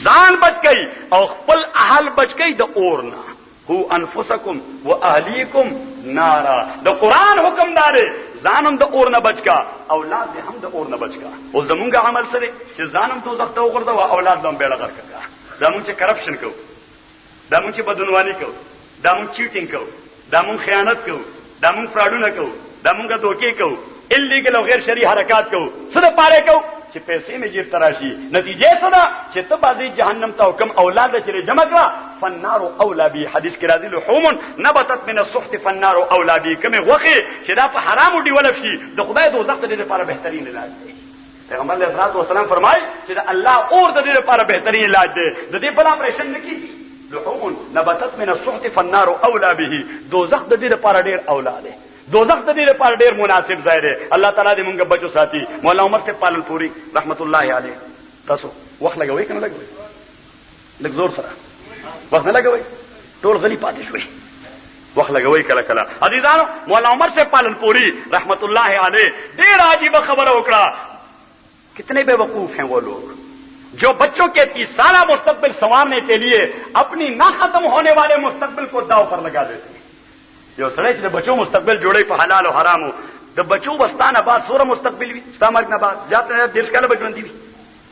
Speaker 1: ځان بچ کړي او خپل اهل بچ کړي د اور نه هو انفسکم واهلیکم نارا د قران حکم دار ځانم د اور نه بچکا اولاد هم د اور نه بچکا او زمونږ عمل سره چې ځانم دوزخ ته وګرځا او اولاد هم بیړه غرق کړه زمونږ چې کرپشن کو زمونږ چې بدعنوانی کو زمونږ چیټینګ کو زمونږ خیانت کو زمونږ فراډونه کو زمونږ دوکې کو الیګل او غیر شرعي حرکات کو څه پاره کو چې پیسې می جیب تراشي نتیجه څه ده چې ته بازي جهنم ته حکم اولاد چې جمع کړه فالنار اولى به حدیث کې راځي لحوم نبتت من السحت فالنار اولى به کمه وخی چې دا په حرامو دی ولف شي د خدای دوزخ ته لپاره بهترین علاج دی پیغمبر علیہ الصلوۃ والسلام فرمایي چې الله اور د دې لپاره بهترین علاج دی. د دې په اپریشن نه کیږي. لحوم نبتت من السحت فالنار اولى به. دوزخ د دې لپاره ډیر اولا دی. دوزخ د دې لپاره ډیر مناسب ځای دی. الله تعالی دې مونږ بچو ساتي. مولا عمر سے پالنپوري رحمت الله علیه تاسو وخت لګوي کنه لګوي لږ زور سره وخت نه لګوي ټول غلی پاتې شوي وخت لګوي کله کله. عزیزانو مولا عمر سے پالنپوری رحمت اللہ علیہ ډیر عجیب خبر وکړه. کتنے بے وقوف ہیں وہ لوگ جو بچوں کے 30 سالہ مستقبل संवारने के लिए अपनी ना खत्म होने वाले मुस्तकबिल को दाव पर लगा देते हैं. जो सड़े چې बच्चों मुस्तकबिल जोड़े په حلال او حرامو د بچو بستانه بعد سوره مستقبل وي استعمال نه بعد ځاته دیش کاله بچوندي وي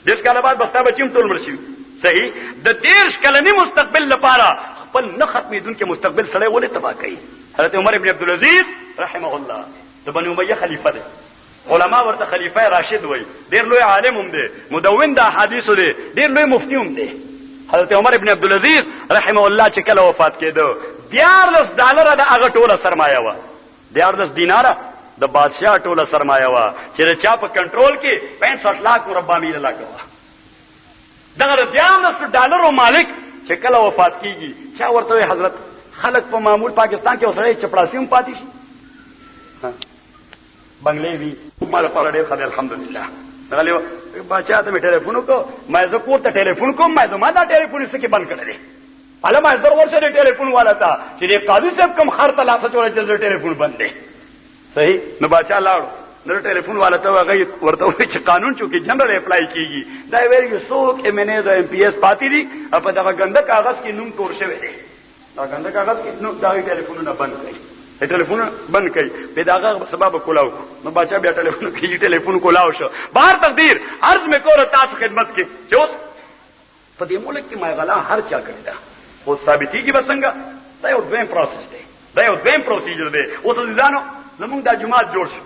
Speaker 1: دیش کاله بعد بستا بچیم ټول مرشي صحیح د دیش کاله نه مستقبل لپاره خپل نه ختمېدونکو مستقبل سره ولې تباہ کړي. حضرت عمر ابن عبد العزيز رحمه الله د بني امیہ خلیفہ دی. علما ورته خلیفہ راشد وای. ډیر لوی عالم هم دی مدون د احادیث دی ډیر لوی مفتی هم دی. حضرت عمر ابن عبد العزيز رحمه الله چې کله وفات کېدو $14 د هغه ټوله سرمایه و. 14 دیناره د بادشاہ ټوله سرمایه و چې چا په کنټرول کې 65 लाख مربع میل علاقه و. دغه $14 مالک چې کله وفات کیږي چا ورته حضرت خلق په معمول پاکستان کې اوسړي چپړاسي هم پاتې شي بنگلې وی مال پر ډېر خدای الحمدلله. غلې بچا ته ټلیفون وکړ ما زه کوته ټلیفون کوم ما دا ټلیفون څه کې بند کړل. حالا ما زر ورشه د ټلیفون والا تا چې قاضي صاحب کوم خر ته لاسه چولې چې ټلیفون بند دی. صحیح نو بچا لاړو نو ټلیفون والا ته هغه ورته وی چې قانون چونکی جنرال اپلای کیږي دا ویل څوک امنیز او ام پی ایس پاتې دي په دغه ګنده کاغذ کې نوم تور شوی دی. دا ګنده کاغذ کې نو دا ټلیفونونه بند کړي ټلیفون بند کړي په داغه سبب کولاو نو بچا بیا ټلیفون کې ټلیفون کولاو شو. بهر تقدیر عرض مې کوله تاسو خدمت کې چې اوس په دې ملک کې ما غلا هر چا کړی دا او ثابتي کې بسنګ دا یو دویم پروسس دی دا یو دویم پروسیجر دی. اوس ځانو زمونږ د جماعت جوړ شو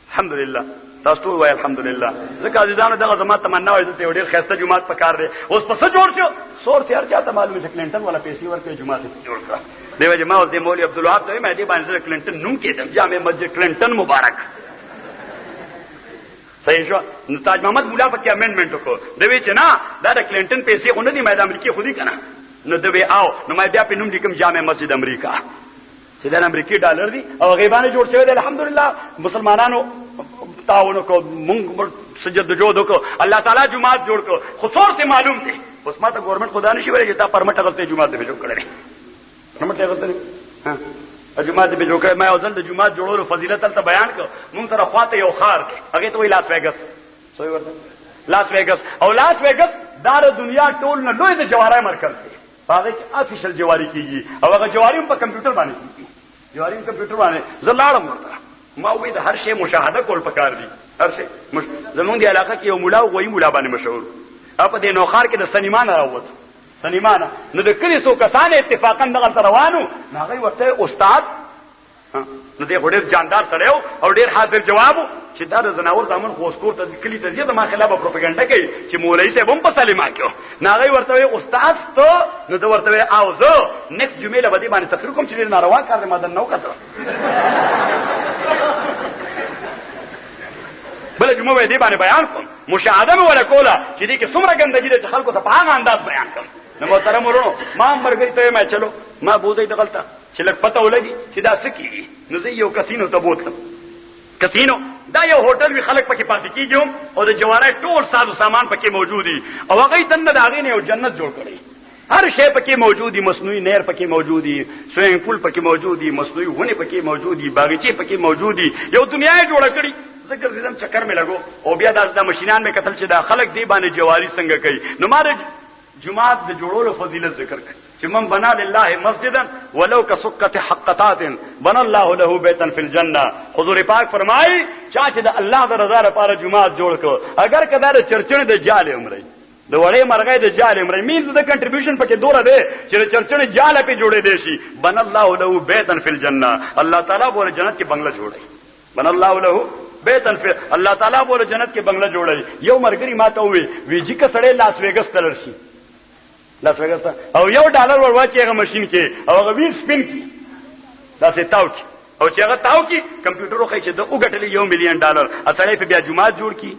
Speaker 1: الحمدلله تاسو ټول وای الحمدلله. ځکه عزیزانو دغه زما تمنا وای چې ډېر خسته جماعت پکار دی. اوس پس جوړ شو سور سیر چاته معلومه چې کلینټن والا پیسې ورکړي جماعت جوړ کړه. دیو جما اوس د مولوی عبدالوهاب ته مې دې باندې کلینټن نوم کېدم جامع مسجد کلینټن مبارک صحیح شو. نو تاج محمد مولا پکې امندمنت وکړو دوی چې نه دا د کلینټن پیسې خو نه دي مې د امریکای خودي کنه نو دوی آو نو مې بیا په نوم لیکم جامع مسجد امریکا چې د امریکای ډالر دي او غیبانه جوړ شوی دی. الحمدلله مسلمانانو تعاون کو مونږ سجد جوړ وکړو الله تعالی جماعت جوړ کړو. خصوص سے معلوم دی اوس ما ته ګورنمنت خدا نشي ویل چې تا پرمټ غلطه جماعت به جوړ کړل پرمټ غلطه ها جماعت به جوړ کړل. ما اوس د جماعت جوړولو فضیلت ته بیان کړ. مونږ سره خواته یو خار دی هغه ته وی لاس ویګس سوې ورته لاس ویګس او لاس ویګس دا د دنیا ټول نه لوی د جواری مرکز دی. هغه کې افیشل جواری کیږي او هغه جواری په کمپیوټر باندې کیږي. جواری په کمپیوټر باندې زلاړم ورته ما وې د هر شی مشاهده کول پکار دي. هر شی زمونږ دی علاقه کې یو مولا وایي مولا باندې مشهور په دې نوخار کې د سنیمان راووت سنیمان نو د کلی څو کسان اتفاقا دغه روانو هغه ورته استاد نو دې ډېر جاندار سره او ډېر حاضر جواب چې دا د زناور زامن خو اسکور ته کلی ته زیاده ما خلاف پروپاګاندا کوي چې مولوی صاحب هم په سلیما کېو نو هغه ورته استاد ته نو دا ورته او زه نیکست جمعه باندې باندې تفسیر کوم چې ناروا کار مدن نو کړو بل جمعه دې باندې بیان کوم مشاهده مې ولا کوله چې دې کې څومره ګندګي ده چې خلکو ته په هغه انداز بیان کړم. نو محترم ورونو ما مرګي ته ما چلو ما بوزي دغلطه چې لک پته ولګي چې دا سکی نو زه یو کسینو ته بوتلم. کسینو دا یو هوټل وی خلک پکې پاتې کیږي او د جوارای ټول ساز سامان پکې موجودي او هغه تنه د هغه نه یو جنت جوړ کړی. هر شی پکې موجودي مصنوعي نهر پکې موجودي سوئنګ پول پکې موجودي مصنوعي ونه پکې موجودي باغچې پکې موجودي یو دنیا جوړ کړی. ذکر دې چکر مې لګو او بیا دا ماشینان مې کتل چې دا خلک دی باندې جواری څنګه کوي. نو ما جمعات د جوړولو فضیلت ذکر کړ چې من بنا لله مسجدا ولو كسقه حقتات بنا الله له بیتا فی الجنه. حضور پاک فرمایي چې د الله د رضا لپاره جمعات جوړ کړ اگر کدا د چرچن د جال عمرې د وړې مرغې د جال عمرې مين د کنټریبیوشن پکې دوره دی چې د چرچن جال په جوړې دی شي بنا الله له بیتا فی الجنه. الله تعالی بوله جنت کې بنگله جوړي بنا الله له بیتن فی الله تعالی بوله جنت کې بنگله جوړي. یو مرګري ماته وی چې کسړې لاس ویګس تلل شي لاس ویګس او $1 ورواچي هغه ماشين کې او هغه ویل سپین کی دا سه تاو کی او چې هغه تاو کی کمپیوټر خو چې د وګټلې $1 مليون اصلې په بیا جمعات جوړ کی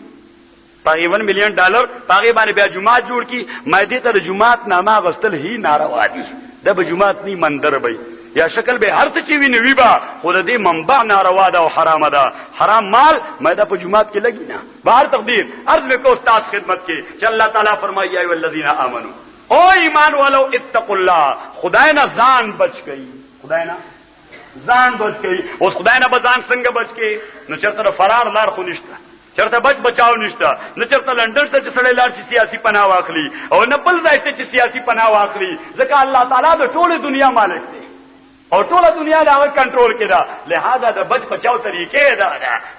Speaker 1: پاغي 1 مليون ډالر پاغي باندې بیا جمعات جوړ کی مېدې ته د جمعات نامه غستل هی ناروا دي د به جمعات ني منظر به یا شکل به هر څه چی ویني وی با خود دې منبع ناروا ده او حرام ده حرام مال مېده په جمعات کې لګی نه بهر تقدیر عرض وکړو استاد خدمت کې چې الله تعالی فرمایي یا الذین آمنو او ایمان والو اتقوا الله خدای نه ځان بچ کړئ خدای نه ځان بچ کړئ اوس خدای نه ځان څنګه بچ کړئ نو چرته فرار لار خو نشته چرته بچ بچاو نشته نه چرته لندن ته چې سړی لار شي سیاسي پناه واخلي او نه بل ځای ته چې سیاسي پناه واخلي ځکه الله تعالی د ټوله دنیا مالک دی او ټوله دنیا دا کنټرول کړه لہذا د بچ بچاو طریقې دا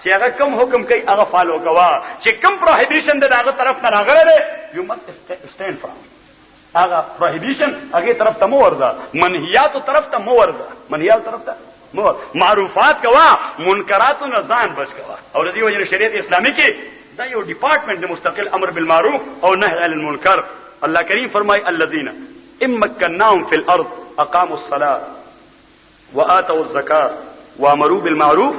Speaker 1: چې هغه کوم حکم کوي هغه فالو کوا چې کوم پروهیبیشن ده هغه طرف نه راغله یو مست سټاند فرام هغه پروهیبیشن هغه طرف ته مو ورده منهیات طرف ته مو ورده منهیات طرف ته مو معروفات کوا منکرات نه ځان بچ کوا او د دې وجه شریعت اسلامي کې دا یو ډپارټمنټ د مستقل امر بالمعروف او نهي عن المنکر الله کریم فرمای الذين امكنناهم في الارض اقاموا الصلاه وآتوا الزکاة وامروا بالمعروف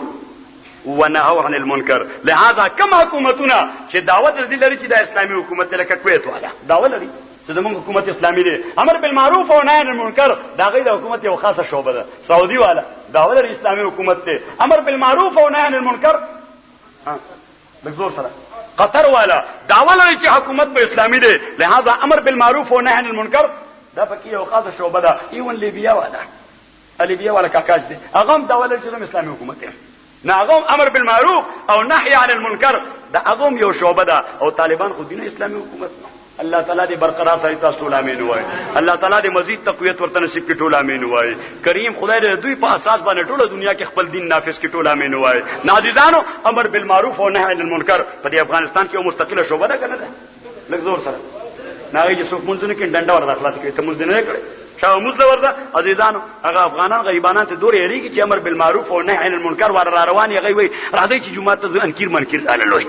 Speaker 1: ونهوا عن المنکر لہذا کم حکومتونه چې دعوت لري چې د اسلامي حکومت لکه کویت والا دعوت لري چې زموږ حکومت اسلامي دی امر بالمعروف او نهي عن المنکر دا غیر حکومت یو خاصه شعبه ده سعودي والا دعوت لري اسلامي حکومت ته امر بالمعروف او نهي عن المنکر بزور سره قطر والا دعوت لري چې حکومت به اسلامي دی لہذا امر بالمعروف او نهي عن المنکر دا پکې یو خاصه شعبه ده ایون لیبیا والا لیبیا والا کاکاش دی هغه هم دعوت لري چې اسلامي حکومت دی نه هغه امر بالمعروف او نهي عن المنکر دا هغه یو شعبه ده او طالبان خو دین اسلامي حکومت الله تعالی دې برقرار ساتي تاسو ټول امين وای الله تعالی دې مزید تقویت ورته نصیب کړي ټول امين وای کریم خدای دې دوی په اساس باندې ټول دنیا کې خپل دین نافذ کړي ټول امين وای نازیزانو امر بالمعروف او نهي عن المنکر په دې افغانستان کې یو مستقله شعبه ده کنه ده لږ زور سره ناغي چې څوک مونږ نه کې ډنډا ورته خلاص کړي ته مونږ نه کړي شاو مسله ورته عزیزانو هغه افغانان غریبانان ته دوري هریږي چې امر بالمعروف او نهي عن المنکر ور روان یې وي راځي چې جمعه ته انکیر منکر الالوي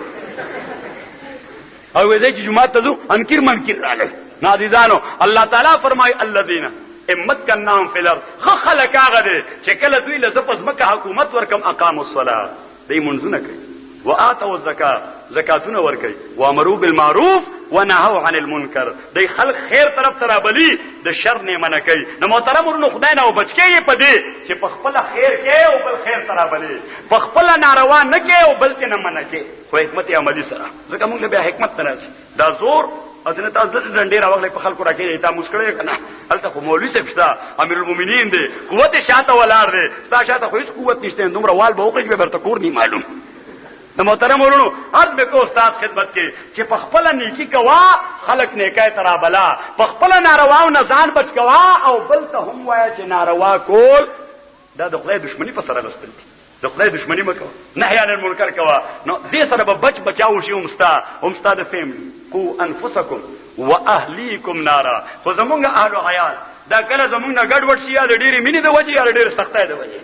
Speaker 1: او وځي چې جمعه ته انکیر منکر الالوي عزیزانو الله تعالی فرمای الذين امكنناهم في الارض خلق هغه دي چې کله دوی له زپس مکه حکومت ورکم اقاموا الصلاه دې منځونه کوي واتوا الزکات زکاتونه ور کوي وامروا بالمعروف ونهوا عن المنکر دی خلق خیر طرف ترابلی د شر نه منع کوي نو محترم ورونو خدای نه وبچکیږي په دې چې په خپل خیر کې او بل خیر ترابلی په خپل ناروا نه کې او بل نه منع کوي خو حکمت عملی سره ځکه موږ له بیا حکمت نه راځي دا زور اذن تاسو د ډنډې راوغلې په خلکو راکې تا مشکل کنه هلته خو مولوی صاحب شتا امیر المؤمنین دی قوت شاته ولار دی ستا شاته خو هیڅ قوت نشته دومره وال به وکړي به برته کور نه معلوم د محترم ورونو عرض به کو استاد خدمت کې چې په خپل نیکی کوا خلق نیکای ترابلا په خپل ناروا او نزان بچ کوا او بل ته هم وای چې ناروا کول دا د خدای دښمنی په سره غستل دي د خدای دښمنی مکو نهي عن المنکر کوا نو دې سره به بچ بچاو شي همستا د فیملی قو انفسکم واهلیکم نارا خو زمونږ اهل او عیال دا کله زمونږ ګډ وډ شي یا د ډېری مینې د وجه یا د ډېر سختۍ د وجه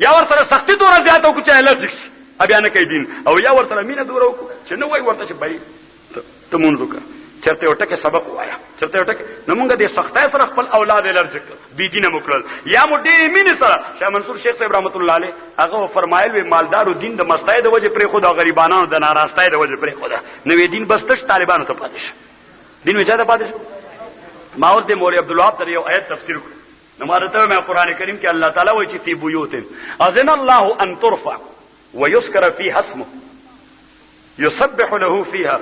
Speaker 1: یا ور سره سختی دور زیاته کو چې لږ ابیا نه کوي دین او یا ورته مینه دور وکړه چې نو وای ورته چې بای ته مونږ وکړه چرته یو ټکه سبق وایا چرته یو ټکه نو مونږ د سختۍ سره خپل اولاد الرجک بی دینه مکرل یا مو دې مینه سره شاه منصور شیخ صاحب رحمت الله علیه هغه فرمایل وی مالدار او دین د مستای د وجه پر خدا غریبانو د ناراستای د وجه پر خدا نو دین بستش طالبانو ته پاتش دین وجه ته پاتش ما ور دې مولوی عبد الوهاب ته یو آیت تفسیر کړ نو مارته مې قران کریم کې الله تعالی وایي چې فی بیوت اذن الله ان ترفع ويذكر فيها اسمه يسبح له فيها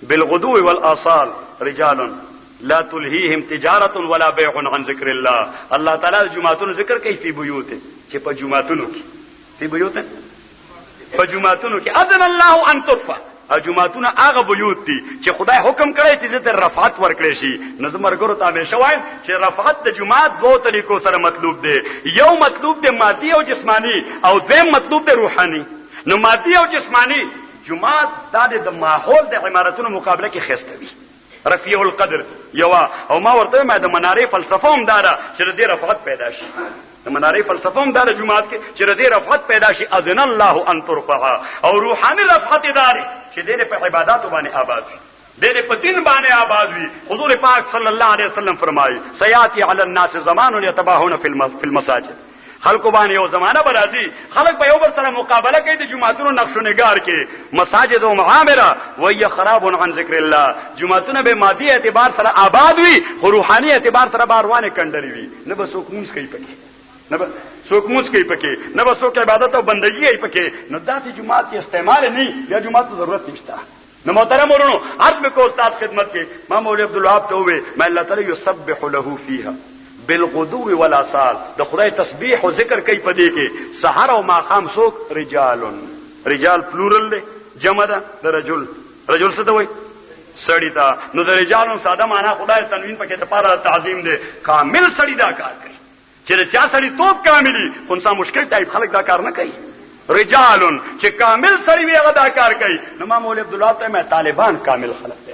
Speaker 1: بالغدو والآصال رجال لا تلهيهم تجارة ولا بيع عن ذكر الله الله تعالی جمعتون ذکر کوي په بیوت چې په جمعتونو کې په بیوت په جمعتونو کې اذن الله ان ترفع جمعتون هغه بیوت دي چې خدای حکم کړی چې د رفعت ورکړي شي نظم ورګرو ته همیشه وایم چې رفعت د جمعات دوه طریقو سره مطلوب دی یو مطلوب دی مادي او جسمانی او دویم مطلوب دی روحاني نو مادي او جسمانی جمعات د ماحول د عمارتونو مقابله کې خسته وي رفیع القدر یوا او ما ورته ما د منارې فلسفه هم دارا چې د رفعت پیدا شي د منارې فلسفه هم دار جمعات کې چې د رفعت پیدا شي اذن الله ان ترفع او روحاني رفعت داري چې دې په عبادت باندې آباد وي دې په دین باندې آباد وي حضور پاک صلی الله علیه وسلم فرمایي سیاتی علی الناس زمان یتباهون فی المساجد خلق باندې یو زمانہ برازي خلق به یو بل سره مقابله کوي د جمعهتونو نقش و نگار کې مساجد او معامره وهي خراب عن ذکر الله جمعهتونه به مادي اعتبار سره آباد وي خو روحاني اعتبار سره باروانه کندري وي نه به څوک مونږ کوي پکې نه به څوک مونږ کوي پکې نه به څوک عبادت او بندګي کوي پکې نو داسې جمعات کې استعمال نه یا جمعات ته ضرورت نشته نو محترم ورونو عرض میں کو استاد خدمت کے ما مولوی عبدالوهاب ته وې ما الله تعالی یسبح له فیها بالغدو والآصال د خدای تسبیح او ذکر کوي پدې کې سحر او ماقام سوک رجال پلورل دی جمع ده د رجل څه ته وایي سړی تا نو د رجالو ساده معنا خدای تنوین پکې د پاره تعظیم دی کامل سړی دا کار کوي چې چا سړی توپ کاملی خونسا مشکل ټایپ خلک دا کار نه کوي رجال چې کامل سړی وي هغه دا کار کوي نو ما مولوی عبدالله ته مې طالبان کامل خلق دی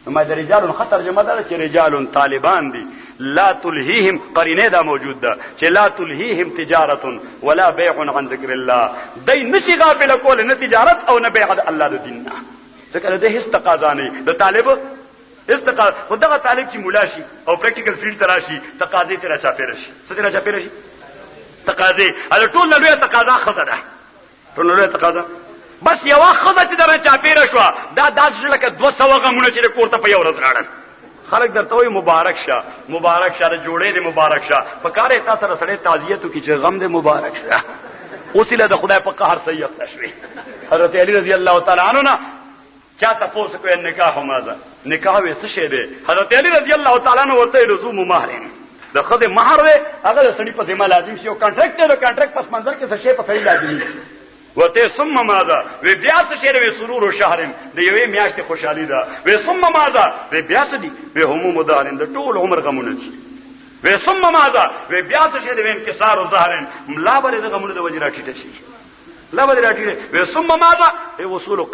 Speaker 1: نو ما د رجال خطر جمع ده چې رجال طالبان دي لا تلهيهم قرینه دا موجود ده چې لا تلهيهم تجارت ولا بيع عن ذکر الله دای نشي غافل کول نه تجارت او نه بيع د الله د دین نه ځکه د هیڅ تقاضا نه د طالب استقامت خدغه طالب چې مولا شي او پریکټیکل فیلډ تراشي تقاضې ته راچا پیر شي څه ته راچا پیر شي تقاضې ال ټول له لوی تقاضا خزره ټول له لوی تقاضا بس یو خزه چې درچا پیر شو دا داسې لکه 200 غمونه چې کوړه په یو ورځ راړل خلق درته وي مبارک شه جوړې دې مبارک شه په کار تاسو سره سره تعزیت کی چې غم دې مبارک شه اوسله د خدای په قهر صحیح تشوي حضرت علی رضی الله تعالی عنہ چاته پوسه کوي نکاح مازه نکاح وې څه شه ده حضرت علی رضی الله تعالی عنہ ورته لزوم مہرین د خزه مہر ده هغه سړي په ذمہ لازم شي او کانټریکټ ته کانټریکټ پس منظر کې څه شی په سړي لازمي وته ثم ماذا وی بیا څه شی وی سرور او شهر د یوې میاشتې خوشحالي ده وی ثم ماذا وی بیا څه دي وی هموم دارین د ټول عمر غمونه دي وی ثم ماذا وی بیا څه شی وی انکسار او ظاهرین لا بل د غمونه د وجرا ټیټه شي لا بل راټیټه وی ثم ماذا وی وصول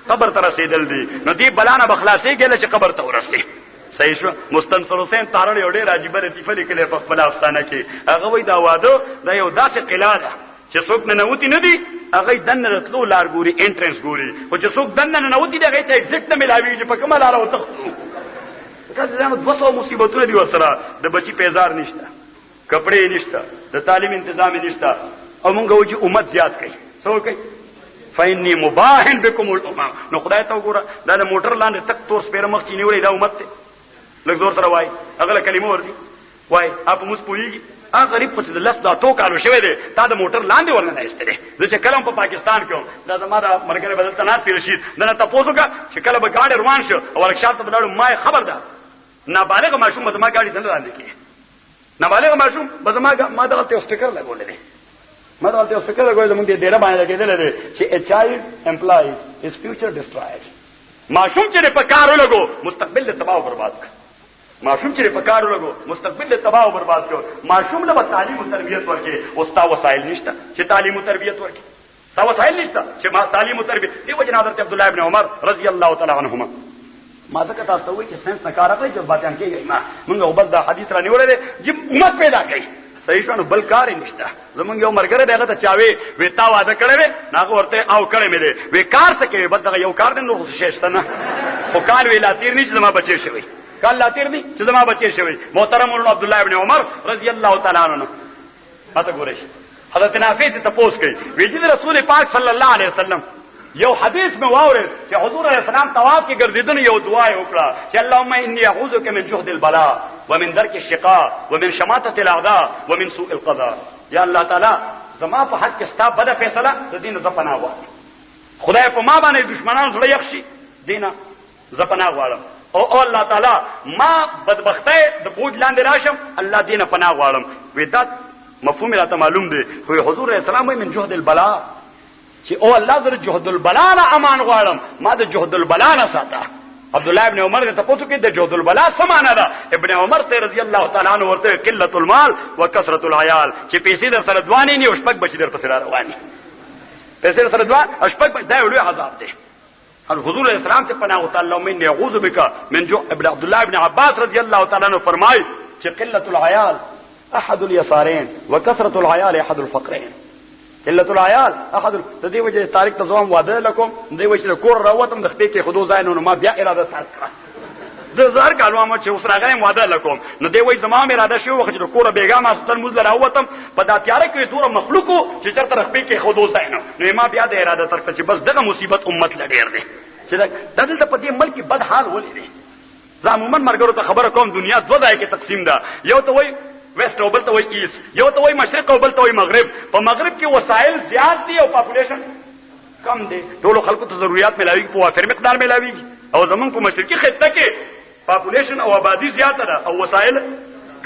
Speaker 1: قبر تر رسیدل دي نو دی بلانه بخلاصي ګل چې قبر ته ورسي صحیح شو مستنصر حسین تارړ یو ډېر عجیب لطیفه لیکلې په خپل افسانه کې هغه وای دا واده دا یو داسې قلعه ده چې څوک نه نوتی نه دي هغه دنه راتلو لار ګوري انټرنس ګوري او چې څوک دنه نه نوتی دی هغه ته ایگزیکټ نه ملاوي چې په کومه لار او تخصو کله زموږ 200 مصیبتونه دي ورسره د بچی پیزار نشته کپڑے نشته د تعلیم تنظیم نشته او مونږ وځي امت زیات کوي څو کوي فإني مباهن بكم الامم نو خدای ته وګوره دا د موټر لاندې تک تور سپیر مخ چینی وړي دا امت ته لږ زور سره وای هغه کلمه وردي وای اپ موږ پوېږي هغه غریب په دې لس دا تو کالو شوی دی تا د موټر لاندې ورننه ایستره زه چې کلم په پاکستان کې دا زماره مرګره بدل تناس پیر شي نه تاسو کا چې کله به ګاډي روان شو او ورکشاپ ته بلاړو ما خبر ده نابالغ ماشوم به ما ګاډي دنه لاندې کې نابالغ ماشوم به ما دغه ته سټیکر لګولې دي ما دغه ته سټیکر لګولې موږ دې ډیره باندې لګېدل دي چې a child employed is future destroyed ماشوم چې په کار ولګو مستقبل دې تباہ او برباد کړ ماشوم چې په کار ولګو مستقبل دې تباہ او برباد کړ ماشوم له تعلیم او تربیت ورکې او ستا وسایل نشته چې تعلیم او تربیت ورکې ستا وسایل نشته چې ما تعلیم او تربیت دی وجه حضرت عبد الله ابن عمر رضی الله تعالی عنهما ما ځکه تاسو وایي چې ساينس نه کار اخلي چې باطن کېږي ما موږ او بل دا حدیث را نیولې چې امت پیدا کړي صحیح شنو بل کار نشته زمونږ یو مرګره دغه ته چاوي وې تا واده کړې ناغه ورته او کړې مې دې وې کار څه کوي بل دغه یو کار دې نو شېشته نه خو کال ویلا تیر نه چې ما بچي شوی کال لا تیر نه چې ما بچي شوی محترم عبد الله ابن عمر رضی الله تعالی عنہ اته ګورئ حضرت نافع ته تپوس کوي وی چې رسول پاک صلی الله علیه وسلم یو حدیث میں واورد چې حضور علیہ السلام طواف کې ګرځیدنه یو دعا وکړه چې اللهم انی اعوذ بک من جهد البلاء ومن درك الشقاء ومن شماتة الاعداء ومن سوء القضاء یا الله تعالی زما په حق کې ستا بد فیصله د دین ز پناه غواړم خدای په ما باندې دشمنان زړه یخشي دینه ز پناه غواړم او الله تعالی ما بدبخته د بوج لاندې راشم الله دینه پناه غواړم ودات مفهوم راته معلوم دی خو حضور علیہ السلام من جهد البلاء چې او الله زره جهد البلاء نه امان غواړم ما د جهد البلاء نه ساته عبد الله ابن عمر ته پوښتنه کې د جهد البلاء سمانه ده ابن عمر سے رضی الله تعالی عنہ ورته قلت المال وکثرت العيال چې پیسې در سره دوانې نه او شپږ بچی در پسې رواني پیسې در سره دوان او شپږ دا یو لوی عذاب دی حضور علیہ السلام ته پناه وتعالى من يعوذ بك من جو ابن عبد الله ابن عباس رضی الله تعالی عنہ فرمای چې قلت العيال احد اليسارين وكثرت العيال احد الفقرين قلت العيال احد د دې وجه تاریخ ته ځوام واده لكم د دې وجه کور راوتم د خپل کې خدو ځای نو ما بیا اراده ترک کړه د زهر کالو ما چې اوس راغلی واده لکوم نو دی وایي زما مې اراده شوې وه چې د کوره بېګا ماسخوتن مونځ له راووتم په دا تیاره کې دومره مخلوقو چې چېرته رخپې کېښودو ځای نه نو ما بیا د اراده تر کړه چې بس دغه مصیبت امت له ډېر دی چې دا دلته په دې ملک کې بد حال ولې دی زه عموما ملګرو ته خبره کوم دنیا دوه ځای کې تقسیم ده یو ته وایي ویسٹ او بل ته وایي ایست یو ته وایي مشرق او بل ته وایي مغرب په مغرب کې وسایل زیات دي او پاپولیشن کم دی ټولو خلکو ته ضروریات میلاویږي په وافر مقدار میلاویږي او زمونږ په مشرقي خطه کې پاپولیشن او آبادی زیاته ده او وسایل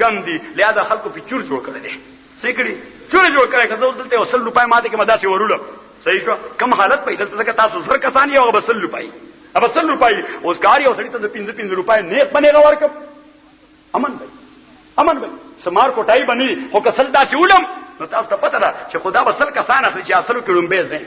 Speaker 1: کم دي لہذا خلکو په چور جوړ کړی دی صحیح کړي چور جوړ کړی که زه دلته 100 روپۍ ماته کې ما داسې ورولم صحیح شو کم حالت پې دلته ځکه تاسو 100 کسان یې او 100 روپۍ अब 100 روپۍ اوس کار یو سړي ته 15 روپۍ نیک بنېږه ورکړم امن بھائی سمار کوټای بنی خو کسل داسې ولم نو تاسو ته پته ده چې خدا به 100 کسان اخلي چې اصلو کې لومبې ځي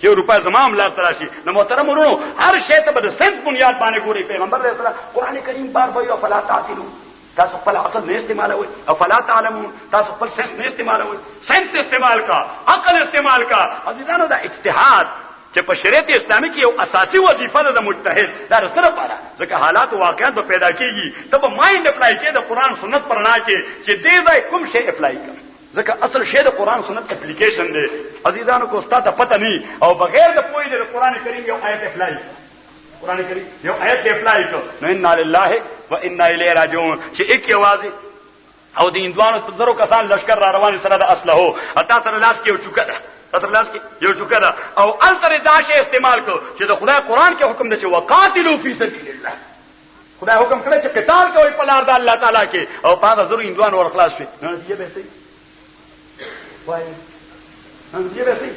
Speaker 1: چې روپۍ زما هم لاس ته راشي نو محترم ورونو هر شی ته به د سنس بنیاد باندې ګوري پیغمبر علیه السلام قرآن کریم بار وایي افلا تعقلون تاسو خپل عقل نه استعمالوئ افلا تعلمون تاسو خپل سنس نه استعمالوئ سنس استعمال کا عقل استعمال کا عزیزانو دا اجتهاد چې په شریعت اسلامي کې یو اساسي وظیفه ده د مجتهد دا سره لپاره ځکه حالات او واقعیت به پیدا کیږي ته به مایند اپلای کې د قرآن سنت پرنا کې چې دې ځای کوم شی اپلای کړ ځکه اصل شی د قرآن سنت اپلیکیشن دی عزیزانو کو ستاسو پته نه او بغیر د پوهې د قرآن کریم یو آیت اپلای قرآن کریم یو آیت اپلای کړ نو انا لله و انا الیه راجعون چې یک یوازې او د هندوانو په زرو کسان لشکر را روان سره د اصله حتی تر لاس کې یو چوکه ده لاس کې یو چوکه ده او التر دا شی استعمال کو چې د خدای قرآن کې حکم دی چې وقاتلوا فی سبیل الله خدای حکم کړی چې قتال کوي په لار د الله تعالی کې او په هغه زرو هندوانو ور خلاص شي نو نتیجه به صحیح وایي نتیجه به صحیح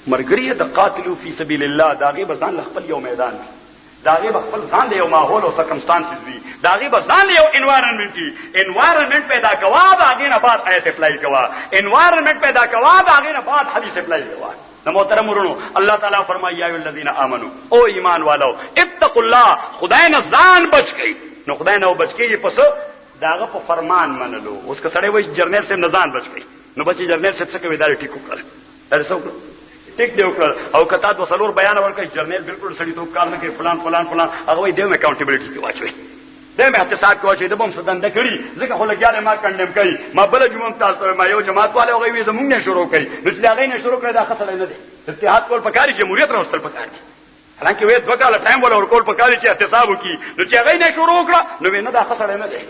Speaker 1: مرګري د قاتلوا فی سبیل الله دا غي بزان خپل یو میدان دی داغه خپل ځان له یو ماحول او سرکمستانسز وي داغه ځان له یو انوایرنمنت پیدا کوا داغه نه بعد آیت اپلای کوا انوایرنمنت پیدا کوا داغه نه بعد حدیث اپلای کوا نو محترم ورونو الله تعالی فرمایي یا الذین آمنو او ایمان والو اتقوا الله خدای نه ځان بچ کئ نو خدای نه بچ کئ پس داغه په فرمان منلو اوس که سړی وای جرنیل سے نه ځان بچ کئ نو بچی جرنیل سے څه کوي دا ټیکو کړ درسو ټیک دی وکړ او کته د وسلور بیان ورکړي جرنیل بالکل سړی ته کار نه کوي فلان هغه وای دیو اکاونټیبিলিټي کې واچوي دمه احتساب کې واچوي د بم صدنده کړي ځکه خو لګیاله ما کنډم کوي ما بل جمعه تاسو ما یو جماعت والے هغه وی زمونږ نه شروع کړي نو چې هغه نه شروع کړي دا خطر نه دی اتحاد کول پکاري جمهوریت راوستل پکاري حالانکه وې دوه کاله ټایم ولا ورکول پکاري چې احتساب وکړي نو چې هغه نه شروع کړه نو نه دا خطر نه دی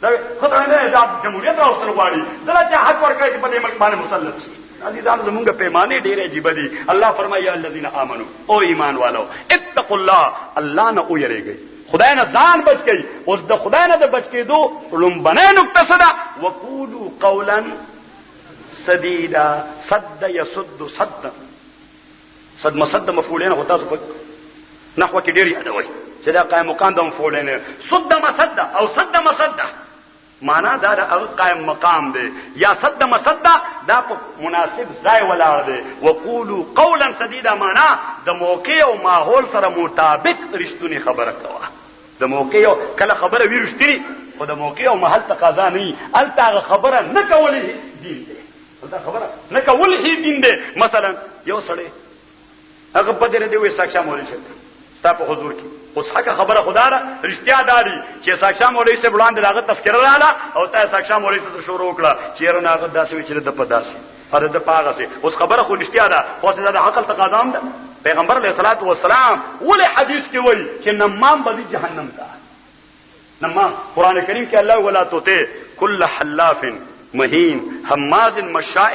Speaker 1: دا خطر نه دی دا جمهوریت راوستل غواړي دا چې حق ورکړي په دې ملک باندې مسلط شي عزیزان زمونږ پیمانه ډېرې عجیب دي الله فرمایي الذين امنوا او ایمان والو اتقوا الله الله نه ويریږي خدای نه ځان بچ کړي اوس د خدای نه د بچ کېدو لومبنه نقطه صدا وقولوا قولا سديدا صد يسد صد مصد مفعولين هوتا په نحو کې ډېر یادوي چې دا قائم مقام د مفعولين صد مصد او صد مصد معنا دا قائم مقام دی یا صد مصد دا په مناسب ځای ولاړ دی وقولوا قولا سديدا معنا د موقع او ماحول سره مطابق رښتونی خبره کوه د موقع او کله خبره وی رښتینی خو د موقع او محل تقاضا نه الته خبره نه کولې دین دی الته خبره نه کولې دین دی مثلا یو سړی هغه په دې دی وې ساکشا مولوی شه ستا په حضور کې اوس حق خبره خدا را رښتیا داري چې ساکشا مولوی سے وړاندې داغه تذکرہ رااله او ته ساکشا مولوی سے شروع وکړه چې رنه هغه داسې چې د پداسي هر د پاغه سي اوس خبره خو رښتیا ده خو څه د عقل تقاضا هم ده پیغمبر علیه الصلاۃ والسلام ولې حدیث کې وایي چې نمام به جهنم ته نمام قران کریم کې الله ولا توته کل حلاف مهین حماز مشاء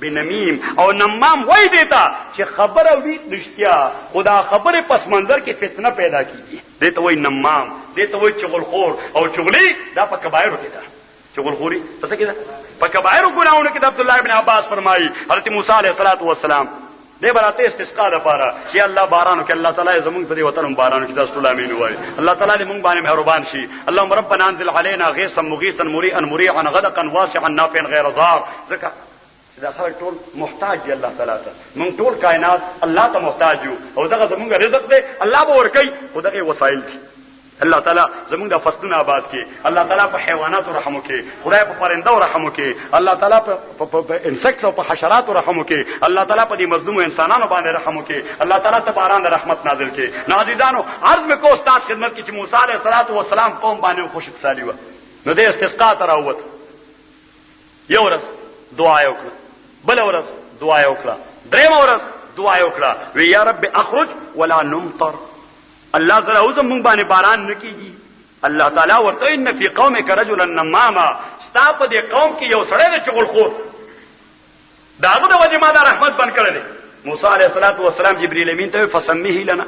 Speaker 1: بنمیم او نمام وای دیتا چې خبره وی رښتیا خدا خبره پس منظر کې فتنه پیدا کیږي دیتا وای نمام دیتا وای چغلخور او چغلی دا په کبایر کې ده چغلخوري پس کې ده په کبایر ګناونه کې د عبد الله ابن عباس فرمایي حضرت موسی علیه السلام دې براته استسقا لپاره چې الله بارانو کې الله تعالی زمونږ په دې وطن بارانو کې تاسو ټول امين وای الله تعالی دې مونږ باندې مهربان شي اللهم ربنا انزل علينا غيثا مغيثا مريعا غدقا واسعا نافعا غير ضار ذکر دا خلک ټول محتاج دی الله تعالی ته مونږ ټول کائنات الله ته محتاج یو او دغه زمونږ رزق دی الله به ورکوي خو دغه وسایل دي الله تعالی زمونږ د فصلونو آباد کې، الله تعالی په حیواناتو رحم وکړي، خدای په پرندو رحم وکړي، الله تعالی په انسیکټس او په حشراتو رحم وکړي، الله تعالی په دې مظلومو انسانانو باندې رحم وکړي، الله تعالی ته باران د رحمت نازل کړي. نو عزیزانو عرض مې کو استاد خدمت کې چې موسی علیه السلام قوم باندې خوش اتصالي و، نو د استسقا ته راووت. یو ورځ دعا یې وکړه، بل ورځ دعا یې وکړه، درېمه ورځ دعا یې وکړه، وی یا رب اخرج ولا نمطر، الله زره اوس مونږ باندې باران نکېږي. الله تعالی ورته ان فی قومک رجلا نماما، ستا په دې قوم کې یو سړی دی چغلخور، د هغه د وجې ما دا رحمت بند کړی دی. موسی علیه السلام جبرئیل امین ته فسمیه لنا،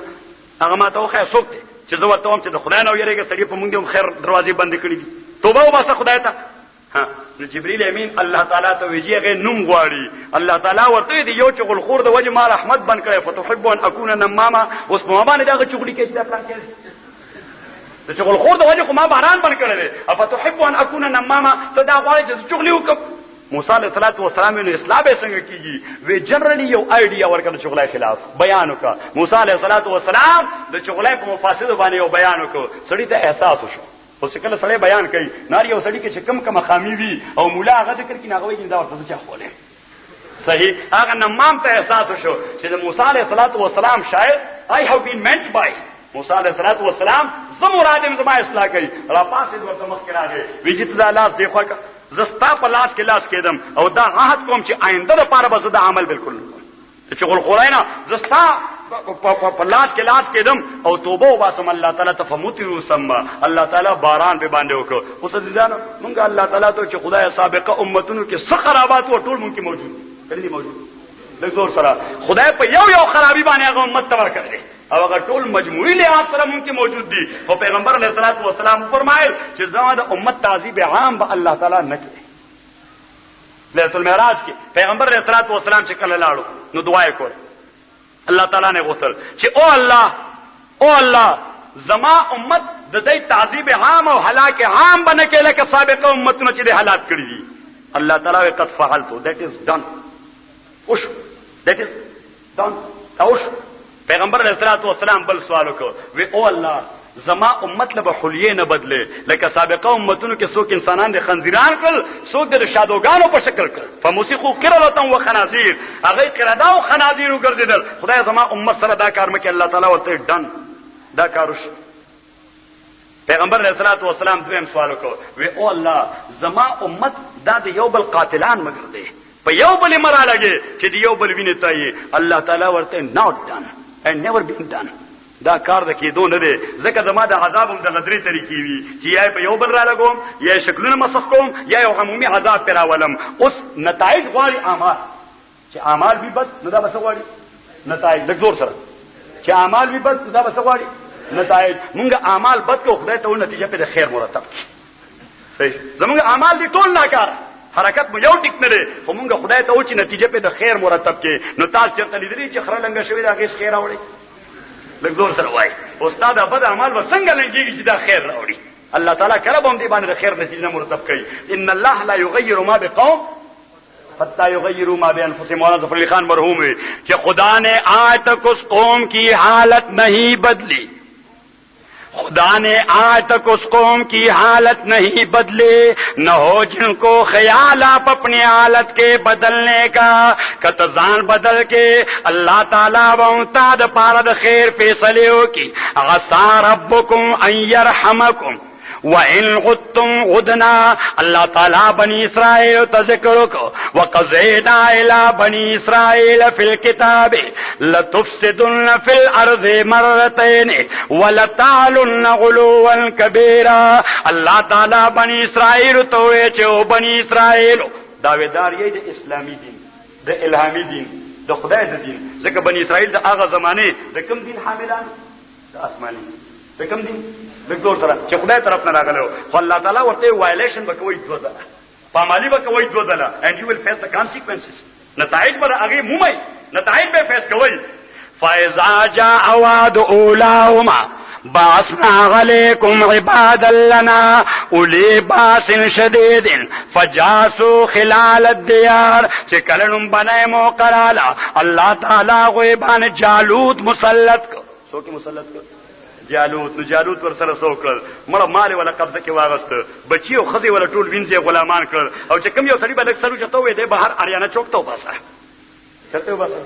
Speaker 1: هغه ما ته وښیه څوک دی چې زه ورته وایم چې د خدای نه ویرېږه، سړي په مونږ هم خیر دروازې بندې کړي دي، توبه وباسه خدای ته. نو جبرئیل امین الله تعالی ته ویجی هغه نوم غواړي، الله تعالی ورته دی یو چغلخور د وجه ما رحمت بند کړی، فتحب ان اكون نماما، اوس په ما باندې دا چغلي کې چې دا پلان کړي د چغلخور د وجه خو ما باران بند کړی دی، افتحب ان اكون نماما، ته دا غواړي چې چغلي وکم. موسی علیه السلام نو اصلاح به څنګه کیږي؟ وی جنرالي یو آیډیا ورکړه چغلای خلاف بیان وکړه. موسی علیه السلام د چغلای په مفاسد باندې یو بیان وکړ، سړی ته احساس وشو. اوس کله سړی بیان کوي نار یو سړی کې چې کم خامي وي او مولا هغه ذکر کې ناغوي دا ورته چا خوله صحیح، هغه نمام ته احساس وشو چې د موسی علیه السلام شاید I have been meant by موسی علیه السلام زم مرادم زما اصلاح کوي، را پاسې ورته مخ کې راغی، وی چې دا لاس دی خو زستا په لاس کې لاس کېدم او دا عهد کوم چې آینده لپاره به زه د عمل بالکل چې غلخورینا زستا په لاس کې لاس کېدم او توبه وباسم الله تعالی ته فموتو سما، الله تعالی باران به باندې وکړ. اوس ځان مونږ الله تعالی ته چې خدای سابقه امتونو کې څه خرابات او ټول مونږ کې موجود دي موجود د زور سره خدای په یو خرابي باندې هغه امت تبر کړی او هغه ټول مجموعي لحاظ سره مونږ کې موجود دي. او پیغمبر علیه الصلاۃ والسلام فرمایل چې زما د امت تعذیب عام به الله تعالی نه کوي. ليله المعراج کې پیغمبر علیه الصلاۃ والسلام چې کله لاړو نو دعا یې کړه، الله تعالی نه غوښتل چې او الله زما امت د دې تعذیب عام او هلاک عام بنه کې لکه سابقه امتونو چې د هلاک کړی دي. الله تعالی قد فعلت، that is done، اوش that is done اوش. پیغمبر علیه الصلاۃ والسلام بل سوال وکړ، وی او الله زما امت له حلیه نه بدله لکه سابقه امتونو کې څوک انسانان د خنزیران کړل، څوک د شادوګانو په شکل کړل، فموسیقو قردة وخنازیر، هغه قرده او خنازیر وګرځیدل. خدای زما امت سره دا کار مکه، الله تعالی ورته ډن دا کاروش. پیغمبر علیه الصلاۃ والسلام دویم سوال وکړ، وی او الله زما امت دا د یو بل قاتلان مګر دی، په یو بل مرا لګي چې د یو بل ویني تای. الله تعالی ورته not done and never been done، دا کار د کېدو نه دی، ځکه زما د عذاب هم د غدري طریقې وي چې یا په یو بل را لګوم یا شکلونه مسخ کوم یا یو عمومي عذاب پر راولم. اوس نتایج غواړي اعمال، چې اعمال وي بد نو دا بس غواړي نتایج لږ زور سره، چې اعمال وي بد نو دا بس غواړي نتایج. مونږ اعمال بد کو خدای ته ول نتیجه په خیر مرتب کړي. صحیح، زمونږ اعمال دي ټول ناکار، حرکت مو یو ټیک نه دی، خو مونږ خدای ته و چې نتیجه په خیر مرتب کړي. نو تاسو چرته لیدلی چې خره لنګه شوی دا غیس خیر راوړي؟ لږ زور سره وای استاد بد اعمال وسنګ لنګيږي چې دا خیر راوړي. الله تعالی کله به دې باندې خیر نتیجه مرتب کوي. ان الله لا یغیر ما بقوم حتی یغیروا ما بانفسهم. مولانا ظفر علی خان مرحوم ہے کہ خدا نے آج تک اس قوم کی حالت نہیں بدلی، خدا نے آج تک اس قوم کی حالت نہیں بدلی، نہ ہو جن کو خیال آپ اپنی حالت کے بدلنے کا، کتزان بدل کے اللہ تعالیٰ وانتاد پارد خیر فیصلیوں کی، عسى ربکم ان یرحمکم وَإِنْ عُدْتُمْ عُدْنَا. اللہ تعالیٰ بنی اسرائیل تذکر کو وَقَضَيْنَا إِلَىٰ بنی اسرائیل فِي الْكِتَابِ لَتُفْسِدُنَّ فِي الْأَرْضِ مَرَّتَيْنِ وَلَتَعْلُنَّ عُلُوًّا كَبِيرًا. اللہ تعالیٰ بنی اسرائیل تو چو بنی اسرائیل دعویدار یہ د اسلامی دین، د الهامی دین، د خدای د دین، ځکه بنی اسرائیل د هغه زمانه د کوم دین حاملان؟ د آسماني. د کوم دین؟ دکتور سره چې خدای طرف نه راغلو، خو الله تعالی ورته وایلیشن وکوي دوه ځله، پامالي وکوي دوه ځله، and you will face the consequences. نتایج پر هغه مومي، نتایج به فیس کوي. فاذا جاء وعد اولاهما بعثنا عليكم عبادا لنا اولي باس شديد فجاسوا خلال الديار. چې کلنم بنای موقرالا الله تعالی غیبان جالوت مسلط کو، سو کی مسلط کو جالوت. نو جالوت ور سره سوکل مړه مال ولا قبضه کې واغست بچي او خزي ولا ټول وینځي غلامان کړ او چې کوم یو سړي بلک سره چته وې ده بهر اریانا چوک ته وباسه چته وباسه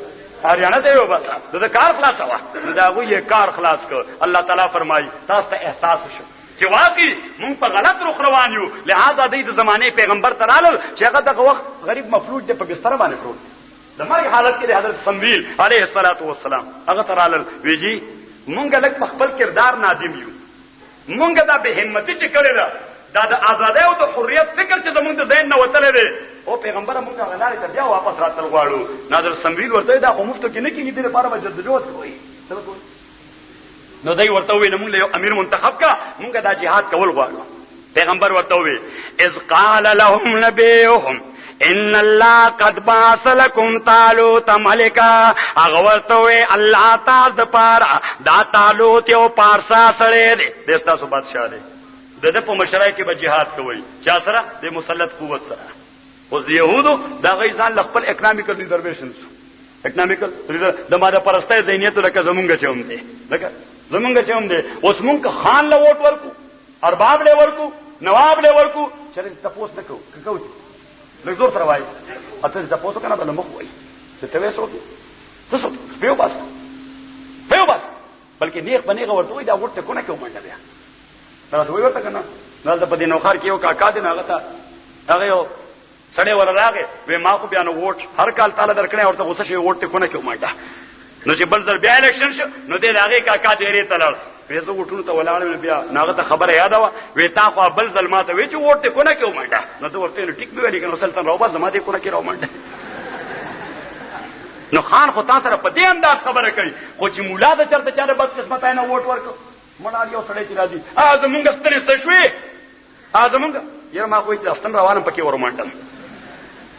Speaker 1: اریانا ته وباسه دا کار خلاص وا نو دا غو یې کار خلاص کړ. الله تعالی فرمایي تاسو ته احساس شو چې واقعي مونږ په غلط رخ روان یو، لہذا د زمانه پیغمبر ترالل چې هغه دغه وخت غریب مفلوج دی په بستر باندې پروت د مرګ حالت کې حضرت سمویل علیه الصلاۃ والسلام هغه ترالل ویجی مونږ لک په خپل کردار نادم یو، مونږ دا به همت چې کړی دا د آزادۍ او د حریت فکر چې زمونږ د ذهن نه وتلی دی او پیغمبر مونږ هغه لارې ته بیا واپس راتل غواړو. نادر سمویل ورته دا خو مفتو کې نه کېږي دې لپاره به جدوجہد کوئ. نو دی ورته وی نو موږ یو امیر منتخب کا موږ دا جهاد کول غواړو. پیغمبر ورته وی اذ قال لهم نبيهم ان الله قد بعث لكم طالوت ملکا. هغه ورته وی الله تعالی د پاره دا طالوت یو پارسا سره دی د تاسو بادشاہ دی د په مشرای کې به جهاد کوي چا سره د مسلط قوت سره. اوس يهودو دا غي ځان خپل اکونومیکل ریزرویشنز اکونومیکل د ماده پرسته ذهنیت لکه زمونږ چوم دی لکه زمونږ چې هم دی اوس مونږ خان له ووټ ورکو ارباب له ورکو نواب له ورکو چې تاسو نه کوو لږ زور سره وایي اته تاسو کنه بل مخ وایي چې ته وېسو تاسو پیو بس بلکې نیک بنېغه ورته وي دا ورته کو نه کوم منډه بیا تاسو وایو ورته کنه نو د پدې نوخار کې یو کاکا دی هغه ته هغه یو سړی ور راغی وې ما خو بیا نو ووټ هر کال تعالی درکړې ورته غوسه شي ووټ ته کو نه کوم منډه. نو چې بل ځل بیا الیکشن شو نو دې هغه کاکا ډېرې تلل پیسو وټونو ته ولاړ بیا ناغه ته خبره یاد وا وې تا خو بل ځل ماته وې چې ووټ ته کو نه کوم منډه. نو ته ورته ټیک به ویل کنه سلطان راو با زما دې کو نه کې راو منډه. نو خان خو تاسو سره په دې انداز خبره کوي خو چې مولا د چرته چاره بس قسمت نه ووټ ورکو مړ یو سړی چې راځي زمونږ ستري څه شوي زمونږ یره ما خو دې استن روانم پکې ورمنډم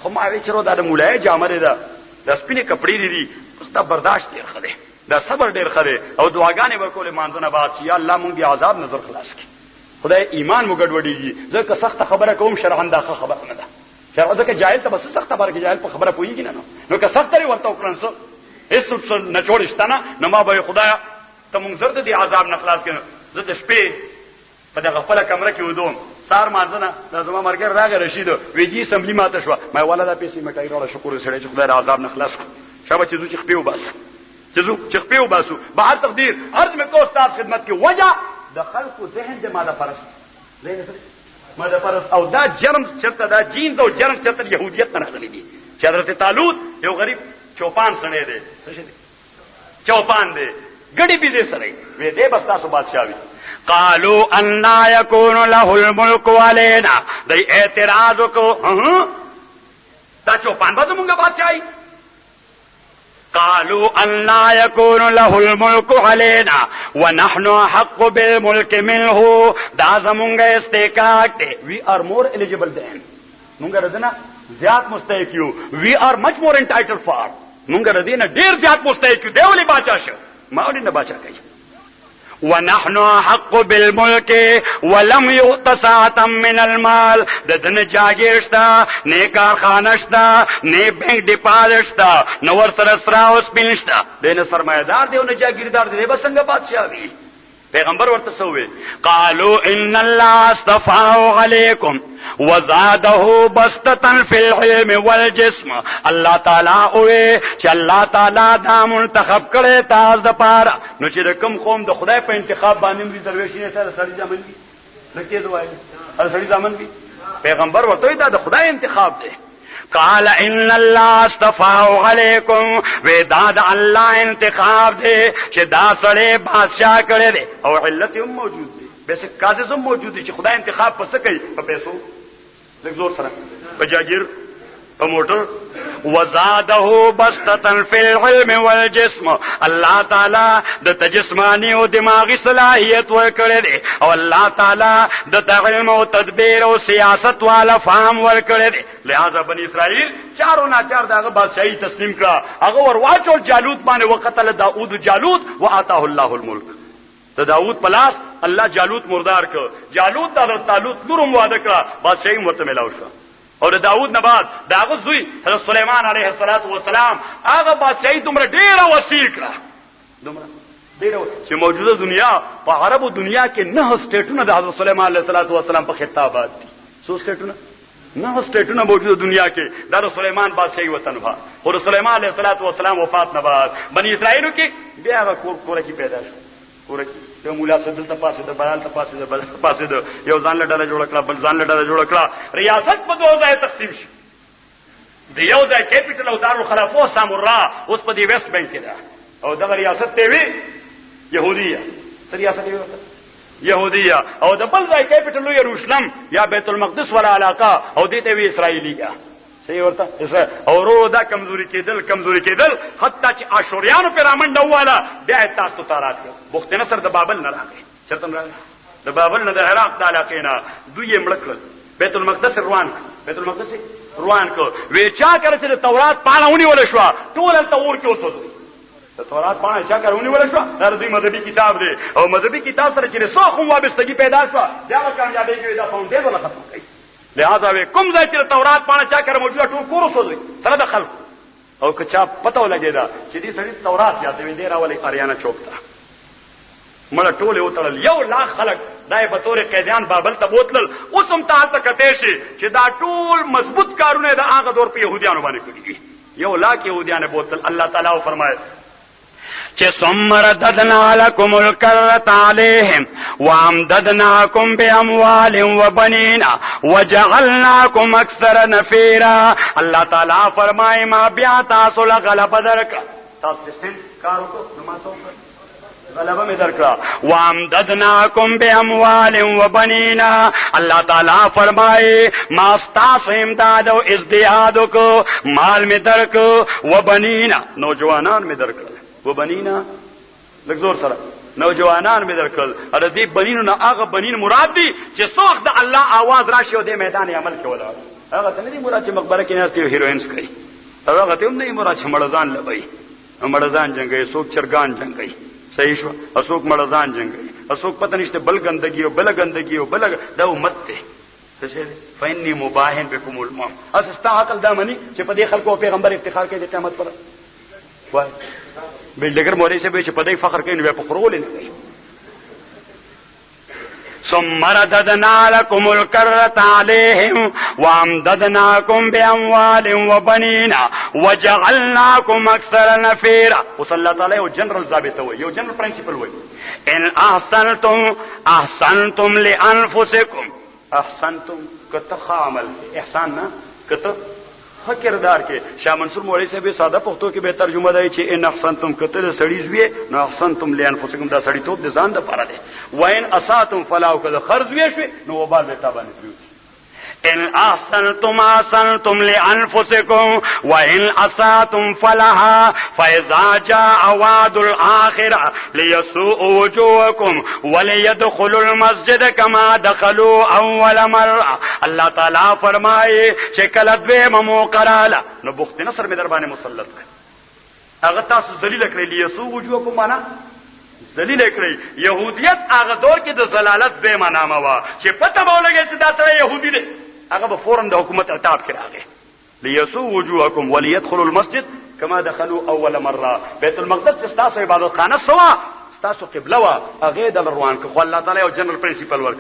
Speaker 1: خو ما وی چرو دا مولای جامه ده د سپینې کپړې دي اوس دا برداشت ډیر خده دا صبر ډیر خده او دعاګانې وکولې مانځنه بعد چې یا الله مونږ دې عذاب نظر خلاص کړي خدای ایمان مو ګډوډيږي ځکه سخت خبره کوم شرعاً دا خبره نه ده شرع ځکه جاهل ته بس سخت خبره کې جاهل په خبره پويږي نه نو که سخت لري ورته وکړنسو هیڅ نه جوړشتنه نو ما به خدای ته مونږ زرد دې عذاب نه خلاص کړي. زه د شپې په دغه خپل کمره کې ودوم سار مانځنه دا زما مرګ راغی رشید ویجی سمبلی ماته شو ما ولا دا پیسې مټای راړه شکر سره چې خدای عذاب نه خلاص کړي شابه چې زو چې خپیو باسو چې خپیو باسو بهر تقدیر عرض مې کو استاد خدمت کې وجه د خلکو ذهن د ماده پرست ذهن ماده پرست او دا جرم چرته دا جینز او جرم چرته يهودیت نه راغلي دي چې حضرت طالوت یو غریب چوپان سره دی څه شي چوپان دی ګډي بي دي سره وې دې بس تاسو بادشاہي. قالوا ان يكون له الملك علينا دای اعتراض کو دا چوپان به زمونږه بادشاہي. قالوا ان يكون له الملك علينا ونحن حق بالملك منه دا زمونږه استحقاق دی. we are more eligible than مونږه ردنا زیات مستحق یو we are much more entitled for مونږه ردنا ډیر زیات مستحق یو دی ولې بادشاہ شو ما ولې نه بادشاہ کوي. ونحن حق بالملك ولم يؤت ساعة من المال ددن جاگیرشتا نه کارخانشتا نه بینک ډیپازټشتا نو ور سره سرا اوس پینشتا دینه سرمایدار دی او نه جاگیردار دی به څنګه بادشاہ وي. پیغمبر ورته سوې قالوا ان الله اصطفاه عليكم وزاده بسطة في العلم والجسم. الله تعالی اوه چې الله تعالی دا منتخب کړي تاسو د پاره نو چې کوم قوم د خدای په انتخاب باندې ریزرویشن سره سړي ځامن دي لکه دوی سړي ځامن دي. پیغمبر ورته دا د خدای انتخاب دی. قال ان الله اصطفاه عليكم وداد الله انتخاب دی چې دا سړی بادشاہ کړي دي او علت هم موجود دي بیسک کازز هم موجود دي چې خدای انتخاب پس کوي په پیسو لږ زور سره په جاگیر په موټر. وزاده بسطة في العلم والجسم الله تعالی د جسمانی او دماغی صلاحیت ورکړي دي او الله تعالی د علم او تدبیر او سیاست والا فهم ورکړي دي. لہذا بنی اسرائیل چارو ناچار دغه بادشاہي تسلیم کړه هغه ور واچو جالوت باندې وقتل داوود جالوت واتاه الله الملك د داوود پلاس الله جالوت مردار کړ. جالوت د طالوت نورم واده کړه بادشاہي ورته ملاو شو او د داوود نه بعد داغه زوی حضرت سليمان عليه السلام هغه بادشاہي دومره ډیره وسیع کړه دومره ډیرو چې موجوده دنیا په عربو دنیا کې 9 سټیټونه د حضرت سليمان عليه السلام په خطابات دي. څو سټیټونه؟ 9 سټیټونه موجوده دنیا کې د سليمان بادشاہي وطن وا. خو سليمان عليه السلام وفات نه بعد بني اسرائیلو کې بیا کور کې پیدا شو. کور کې یو مولا صدل ته پاسه د بیان ته پاسه د بل پاسه د یو ځان لډاله جوړ کړه بل ځان لډاله جوړ کړه. ریاست په دوه ځای تقسیم شي. د یو ځای کیپټل او دارالخلافه سامرا اوس په دی ویسٹ بینک کې ده او دغه ریاست ته وی يهوديه. ریاست يهوديه او د بل ځای کیپټل یروشلم یا بیت المقدس ولا علاقه او دې ته وی اسرائیلیه. صحیح ورته او ورو دا کمزوري کېدل حتی چې اشوریانو پر امنډه واله بیا تاسو تارات بوخت نصر د بابل نه راغی. چرته راغی د بابل نه د عراق د علاقې نه دوی مړکل بیت المقدس روان کو وی چا کړ چې تورات پاڼه ونیول شو ټول تور کې اوسو د تورات پاڼه چا کړ ونیول شو دا دوی مذهبي کتاب دی او مذهبي کتاب سره چې څو خو وابستګي پیدا شو دا کامیابی کې دا فاونډیشن نه ختم کړي. لہذا وی کوم ځای چې تورات پاڼه چا کړ موجوده ټول کور اوسو سره د خلق او که چا پته ولګی دا چې دې سړي تورات یاد وی دی راولې اریانا چوک ته مړه ټوله وتړل 1 لاکھ خلک دای په تور قیدیان بابل ته بوتلل. اوس هم ته کته شي چې دا ټول مضبوط کارونه د هغه دور په يهوديانو باندې کړی 1 لاکھ يهوديان بوتل. الله تعالی فرمایي چې ثم رددنا لكم الكرة عليهم وامددناكم باموال وبنين وجعلناكم اكثر نفيرا. الله تعالی فرمایي ما بیا تاسو له غلبه درک تاسو څنګه کار وکړو نو ما څه غلبه می درکړه. وامددناکم باموال وبنین الله تعالی فرمائے ما استاسو امداد او ازدیاد کو مال می درک وبنین نوجوانان می درکړه وبنین لګزور سره نوجوانان می درکړل. اره دې بنینو نه هغه بنین مراد دي چې څوک د الله आवाज راشي او د میدان عمل کې ولاړ. هغه ته نه دي مراد چې مقبره کې نه ستې هیروینز کوي. هغه ته هم نه مراد چې مړزان لبي مړزان جنگي څوک چرګان جنگي. صحیح شو. اسوک مړزان جنگي اسوک پته نشته بل ګندګي او بل ګندګي او بل د امت ته څه فإني مباهن بكم المام. اسستا عقل دا مني چې په دې خلکو پیغمبر افتخار کوي د قیامت پر وای بلډګر موري سے به چې په دې فخر کوي نو په خرول نه کوي. ثم رددنا لكم الكرة عليهم وامددناكم باموال وبنين وجعلناكم اكثر نفيرا. وصلى الله عليه جنرال ضابط هو یو جنرال پرنسپل وای ان احسنتم لانفسكم احسنتم کته عمل احسان نه کته فکردار کې شاه منصور مولوی صاحب ساده پښتو کې به ترجمه دی چې ان احسنتم کته سړی زوی نو احسنتم لانفسکم دا سړی توپ د ځان د پاره دی. وان اساتم فلاو کده خرج وی شوی نو وبال به تابانه پریوتی. ان احسنتم لانفسکم وان اساتم فلها فاذا جاء وعد الاخره ليسوء وجوهكم وليدخلوا المسجد كما دخلوا اول مره. الله تعالی فرمائے چې کله دوی موقراله نو بخت نصر می در باندې مسلط هغه تاسو ذلیل کړی ليسوء وجوهكم معنا ذلیل کړی. يهوديت هغه دور کې د زلالت به معنا وا چې پته بولګی چې دا سره يهودي دی هغه به فورن د حکومت ارتاب کړي هغه ليسوء وجوهكم وليدخلوا المسجد كما دخلوا اول مره. بیت المقدس استاسو عبادت خانه سوا استاسو قبله وا هغه د روان کو الله تعالی او جنرال پرنسپل ورک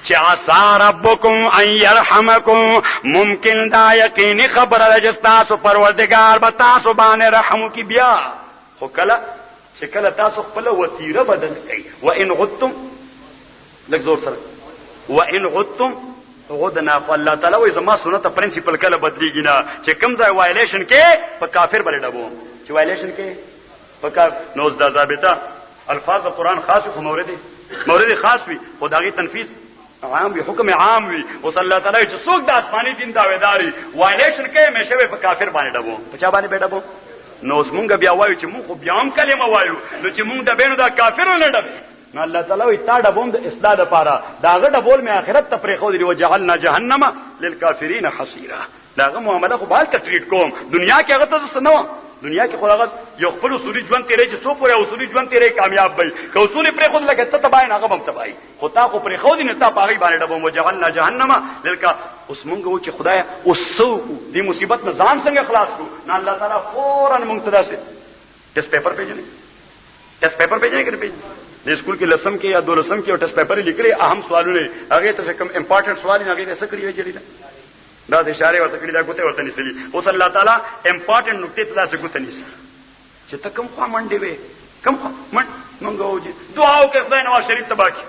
Speaker 1: چې عسى ربكم ان يرحمكم ممکن دا یقیني خبره ده چې تاسو پروردگار به تاسو باندې رحم وکي. بیا خو کله چې کله تاسو خپل وتیره بدل کړئ وان غتم لک زور سره وان غتم غدنا الله تعالی وې زما سنت پرنسپل کله بدلیږي نه چې کوم ځای وایلیشن کې په کافر باندې ډبو چې وایلیشن کې په نوز د ضابطه الفاظ قرآن خاص او مورد خاص وي خدایي تنفيذ عام وي حکم عام وي. او صلی الله تعالی چې څوک د آسماني دین داویداري وایلیشن کې همیشه په کافر باندې ډبو په چا باندې ډبو. نو مونږ بیا وایو چې مونږ خو بیا هم کلمه وایو نو چې مونږ د بینو دا کافرو نه ډبې نو الله تعالی وي تا ډبوم د اصلاح لپاره داغه ډبول می اخرت ته پرې خو دی وجعلنا جهنم للکافرین حصیرا. داغه معاملې خو بال کټریټ کوم دنیا کې هغه ته نو دنیا کې خو هغه یو خپل اصولي ژوند تیرې چې څو پورې اصولي ژوند تیرې کامیاب وي که اصولي پرې خو لکه ته تبای نه هغه هم تبای خو تا خو پرې خو دي نه تا پاغي باندې ډبوم وجعلنا جهنم للکا. اوس مونږ و چې خدای اوسو دې مصیبت نه ځان څنګه خلاص کو نو الله تعالی فورن مونږ ته داسې اس پیپر پیژنې test paper भेजे कि नहीं भेजे स्कूल के लसम के या 2 लसम के और टेस्ट पेपर लिखले अहम सवालों ने आगे तो कम इंपॉर्टेंट सवाल आगे ऐसा करिए जड़ी دا اشاره ورته کړی دا ګوته ورته نسلی اوس الله تعالی امپورټنت نقطې ته څه ګوته نسی چې ته کوم خوا منډې وې کوم من مونږ وځي دعا وکړه خدای نواز شریف تباکی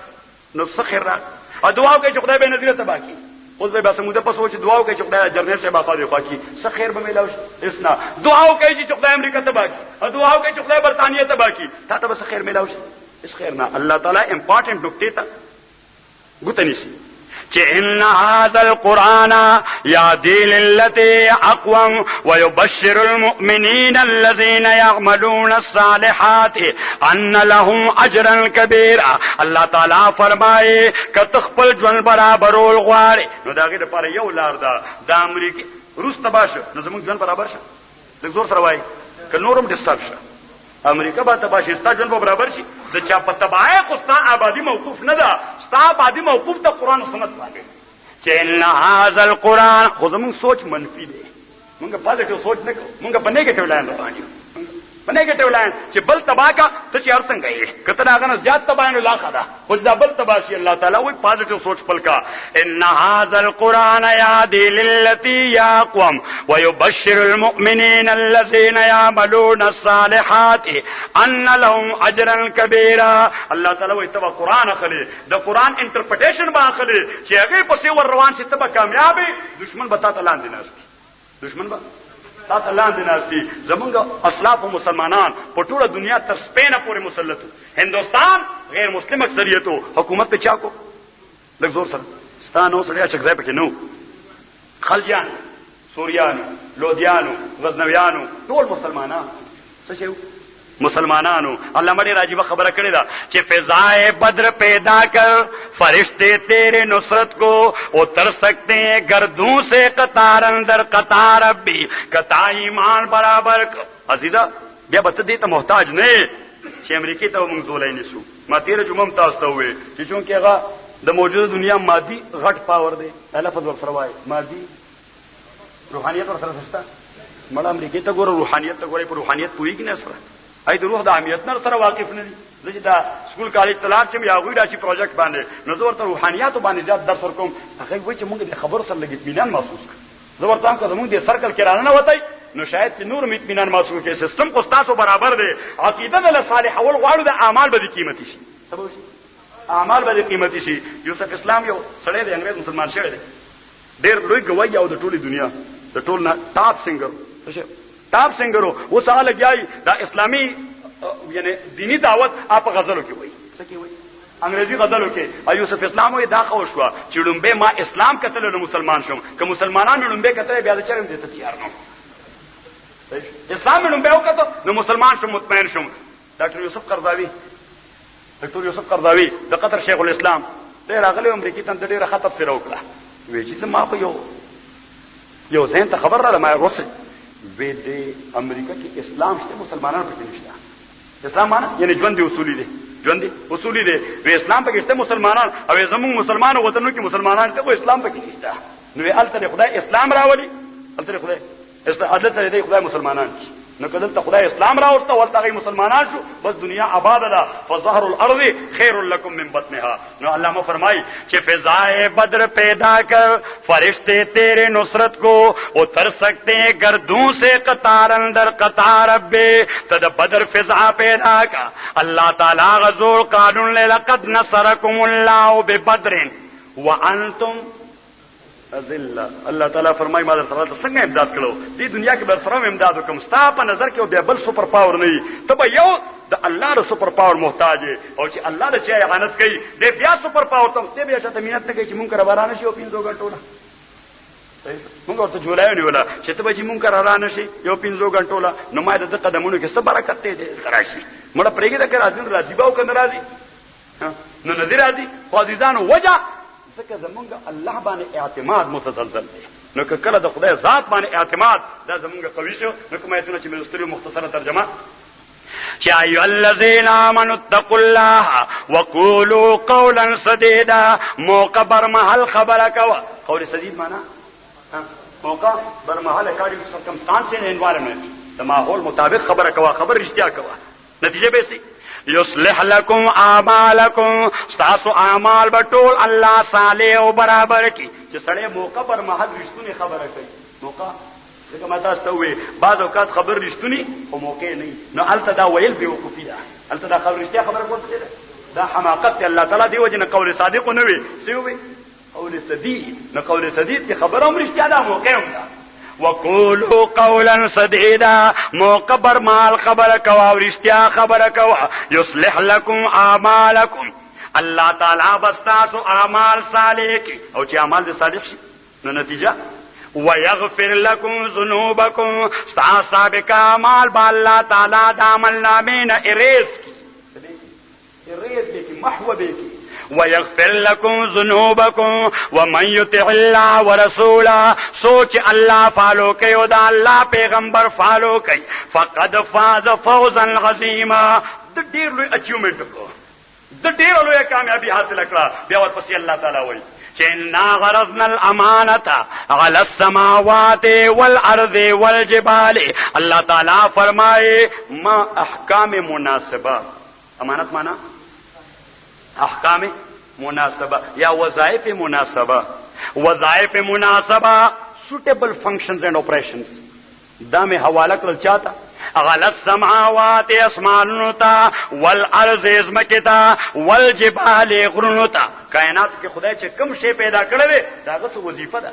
Speaker 1: نو څه خیر را او دعا وکړه چې خدای به نظیر تباکی اوس به بس موږ په سوچ دعا وکړه چې خدای جرنیل صاحب اخاله خواکی څه خیر به ملاوي اسنا دعا وکړه چې خدای امریکا تباکی او دعا وکړه چې خدای برتانیې تباکی تا ته به خیر ملاوي اس خیر نه الله تعالی امپورټنت نقطې ته ګوته نسی إن هذا القرآن يهدي للتي أقوم ويبشر المؤمنين الذين يعملون الصالحات أن لهم أجرا كبيرا الله تعالى فرمائے کہ تخپل جون برابرول غواړي نو دا غیر پر یو لار دا امریکای روس تباش نو زموږ جون برابر شه د زور سره وای ک نورم ډیسټرب شه امریکا به تباشي ستا جون برابر شي د چا په تبعه کو ستا آبادی موقوف نه ده ستا آبادی موقوف ته قران او سنت باندې چې ان هاذا القران خو زموږ سوچ منفي دی موږ پازیټیو سوچ نه کوو موږ په نیگیټیو لاین باندې په نیگیټیو لاین چې بل تباکا ته چې هر څنګه یې کته هغه نه زیات تباین لا خدا خو دا بل تباشي الله تعالی وای پازیټیو سوچ پلکا ان هاذا القران يهدي للتي يقوم ويبشر المؤمنين الذين يعملون الصالحات ان لهم اجرا كبيرا الله تعالی وای تبا قران خلی د قران انټرپریټیشن با خلی چې هغه په سی ور روان شي تبا کامیابی دشمن بتا تعالی دیناستي دشمن با تاسو لاندې ناشتي زمونږ اسلاف مسلمانان په ټوله دنیا تر سپینه پورې مسلط هندوستان غیر مسلم اکثریتو حکومت ته چا کو لږ زور سره ستانو سره چې ځای پکې نو خلجیان سوریانو لودیانو غزنویانو ټول مسلمانان څه شي مسلمانانو علامہ نے راجیبہ خبر کړی دا چې فضائے بدر پیدا کر فرشتے تیرے نصرت کو اتر سکتے ہیں گردوں سے قطار اندر قطار اب بھی قطع ایمان برابر عزیزہ بیا بت دې ته محتاج نه چې امریکای ته موږ زولای نشو ما تیر جمعه تاسو ته وې چې چونکه هغه د موجوده دنیا مادي غټ پاور دی لفظ ور سره وای مادي روحانيت ور سره شته مړ امریکای ته ګور روحانيت ته ګورې په روحانيت پوېږي نه سره اې د روح د اهمیت نه سره واقف نه دي چې دا سکول کالج تلار چې یا غوډا شي پروجیکټ باندې نو زه ورته روحانيات باندې زیات درس ورکوم هغه وایي چې موږ د خبرو سره لګیت مینان محسوس کړو زه ورته کوم موږ د سرکل کې رانه وتی نو شاید چې نور اطمینان محسوس کې سیستم کو تاسو برابر دی عقیده نه صالح اول غواړو د اعمال به قیمتي شي سبب شي اعمال به قیمتي شي یوسف اسلام یو سړی دی انګریز مسلمان شوی دی ډېر لوی گواہی او د ټولي دنیا د ټول نه ټاپ سنگر ټاپ سنگر او سره لګیای دا اسلامي یعنی دینی دعوت آپ غزلوں کی ہوئی سکی ہوئی انگریزی غزلوں کے یوسف اسلام ہوئی دا خوش ہوا چې لومبه ما اسلام کتل نو مسلمان شوم که مسلمانانو لومبه کتل بیا د چرم دې ته تیار نو اسلام لومبه وکړه نو مسلمان شوم مطمئن شوم ډاکټر یوسف قرضاوی د قطر شیخ الاسلام ډېر راغلی امریکای ته ډېر خطب سره وکړه وی چې ما په یو ځین ته خبر را ما روسه وی د امریکا کې اسلام شته مسلمانانو پکې نشته اسلام معنا یعنی ژوند دی اصولي دی ژوند دی اصولي دی وی اسلام پکې شته مسلمانان او زموږ مسلمانانو وطنو کې مسلمانان ته اسلام پکې نشته نو الته خدای اسلام راولي الته خدای اسلام الته دی خدای مسلمانان نو کله ته خدای اسلام راوړته ولته غي مسلمانان شو بس دنیا آباد ده فظهر الارض خير لكم من بطنها نو علامہ فرمائی کہ فضائے بدر پیدا کر فرشتے تیرے نصرت کو اتر سکتے ہیں گردوں سے قطار اندر قطار اب تد بدر فضا پیدا کا اللہ تعالی غزول قانون لقد نصرکم اللہ ببدر وانتم ذلہ اللہ تعالیٰ فرمائی مادر سره څنګه امداد کړو دې دنیا کې بر سره امداد وکم ستا په نظر کې به بل سپر پاور نه وي ته به یو د الله ر سپر پاور محتاج او چې الله د چا اعانت کوي دې بیا سپر پاور ته دې بیا شته مینت نه کوي چې مونږ کرا شي او 5 غنټو نه مونږ ورته جولای نه ولا چې ته به چې مونږ کرا شي یو 5 غنټو لا نو ما د قدمونو کې څه برکت دې راشي مړه پرېګه د راځي راځي باو کنه راځي نو نذیر راځي خو عزیزانو وجه ځکه زمونږ الله باندې اعتماد متزلزل دی نو که کله د خدای ذات باندې اعتماد دا زمونږ قوي شو نو کومه ایتونه چې مستری مختصره ترجمه یا ایها الذین آمنوا اتقوا الله وقولوا قولا سدیدا موقع برمحل خبره کوا قول سدید معنا موقع برمحل اکارڈنگ سرکمسٹانس اینڈ انوائرمنٹ د ماحول مطابق خبره کوا خبر رښتیا کوا نتیجه به سي یصلح لکم اعمالکم ستاسو اعمال بټول الله صالح او برابر کی چې سړی موقع پر محل رښتونی خبره کوي موقع څنګه ما تاسو ته وې بعض اوقات خبر رښتونی او موقع نه نو الته دا ویل به وقوفي ده الته دا خبر رښتیا خبره کوله دا حماقت الله تعالی دی وجنه قول صادق نه وي سی وي قول سدید نو قول سدید کی خبره هم رښتیا ده موقع هم ده وقولوا قولا سديدا موقبر مال خبر کوا ورشتیا خبر کوا یصلح لكم اعمالکم الله تعالی بستاسو اعمال صالح کی او چې اعمال دې صالح شي نو نتیجه ويغفر لكم ذنوبكم سابق اعمال با الله تعالی د عمل نامین اریز کی محو کی ويغفر لكم ذنوبكم ومن يطع الله ورسوله سوچ الله فالو کوي او دا الله پیغمبر فالو کوي فقد فاز فوزا عظيما د ډیر لوی اچیومنت کو د ډیر لوی کامیابی حاصل کړه بیا ورپسې الله تعالی وایي چنا غرضنا الامانه على السماوات والارض والجبال الله تعالی فرمائے ما احکام مناسبه امانت معنا احکام مناسبه یا وظائف مناسبه وظائف مناسبه suitable functions and operations دا میں حوالہ کل چاہتا غل السماوات اسمانوتا والارض ازمکتا والجبال غرنوتا کائنات کے خدای چې کم شی پیدا کړو داغه څه وظیفه ده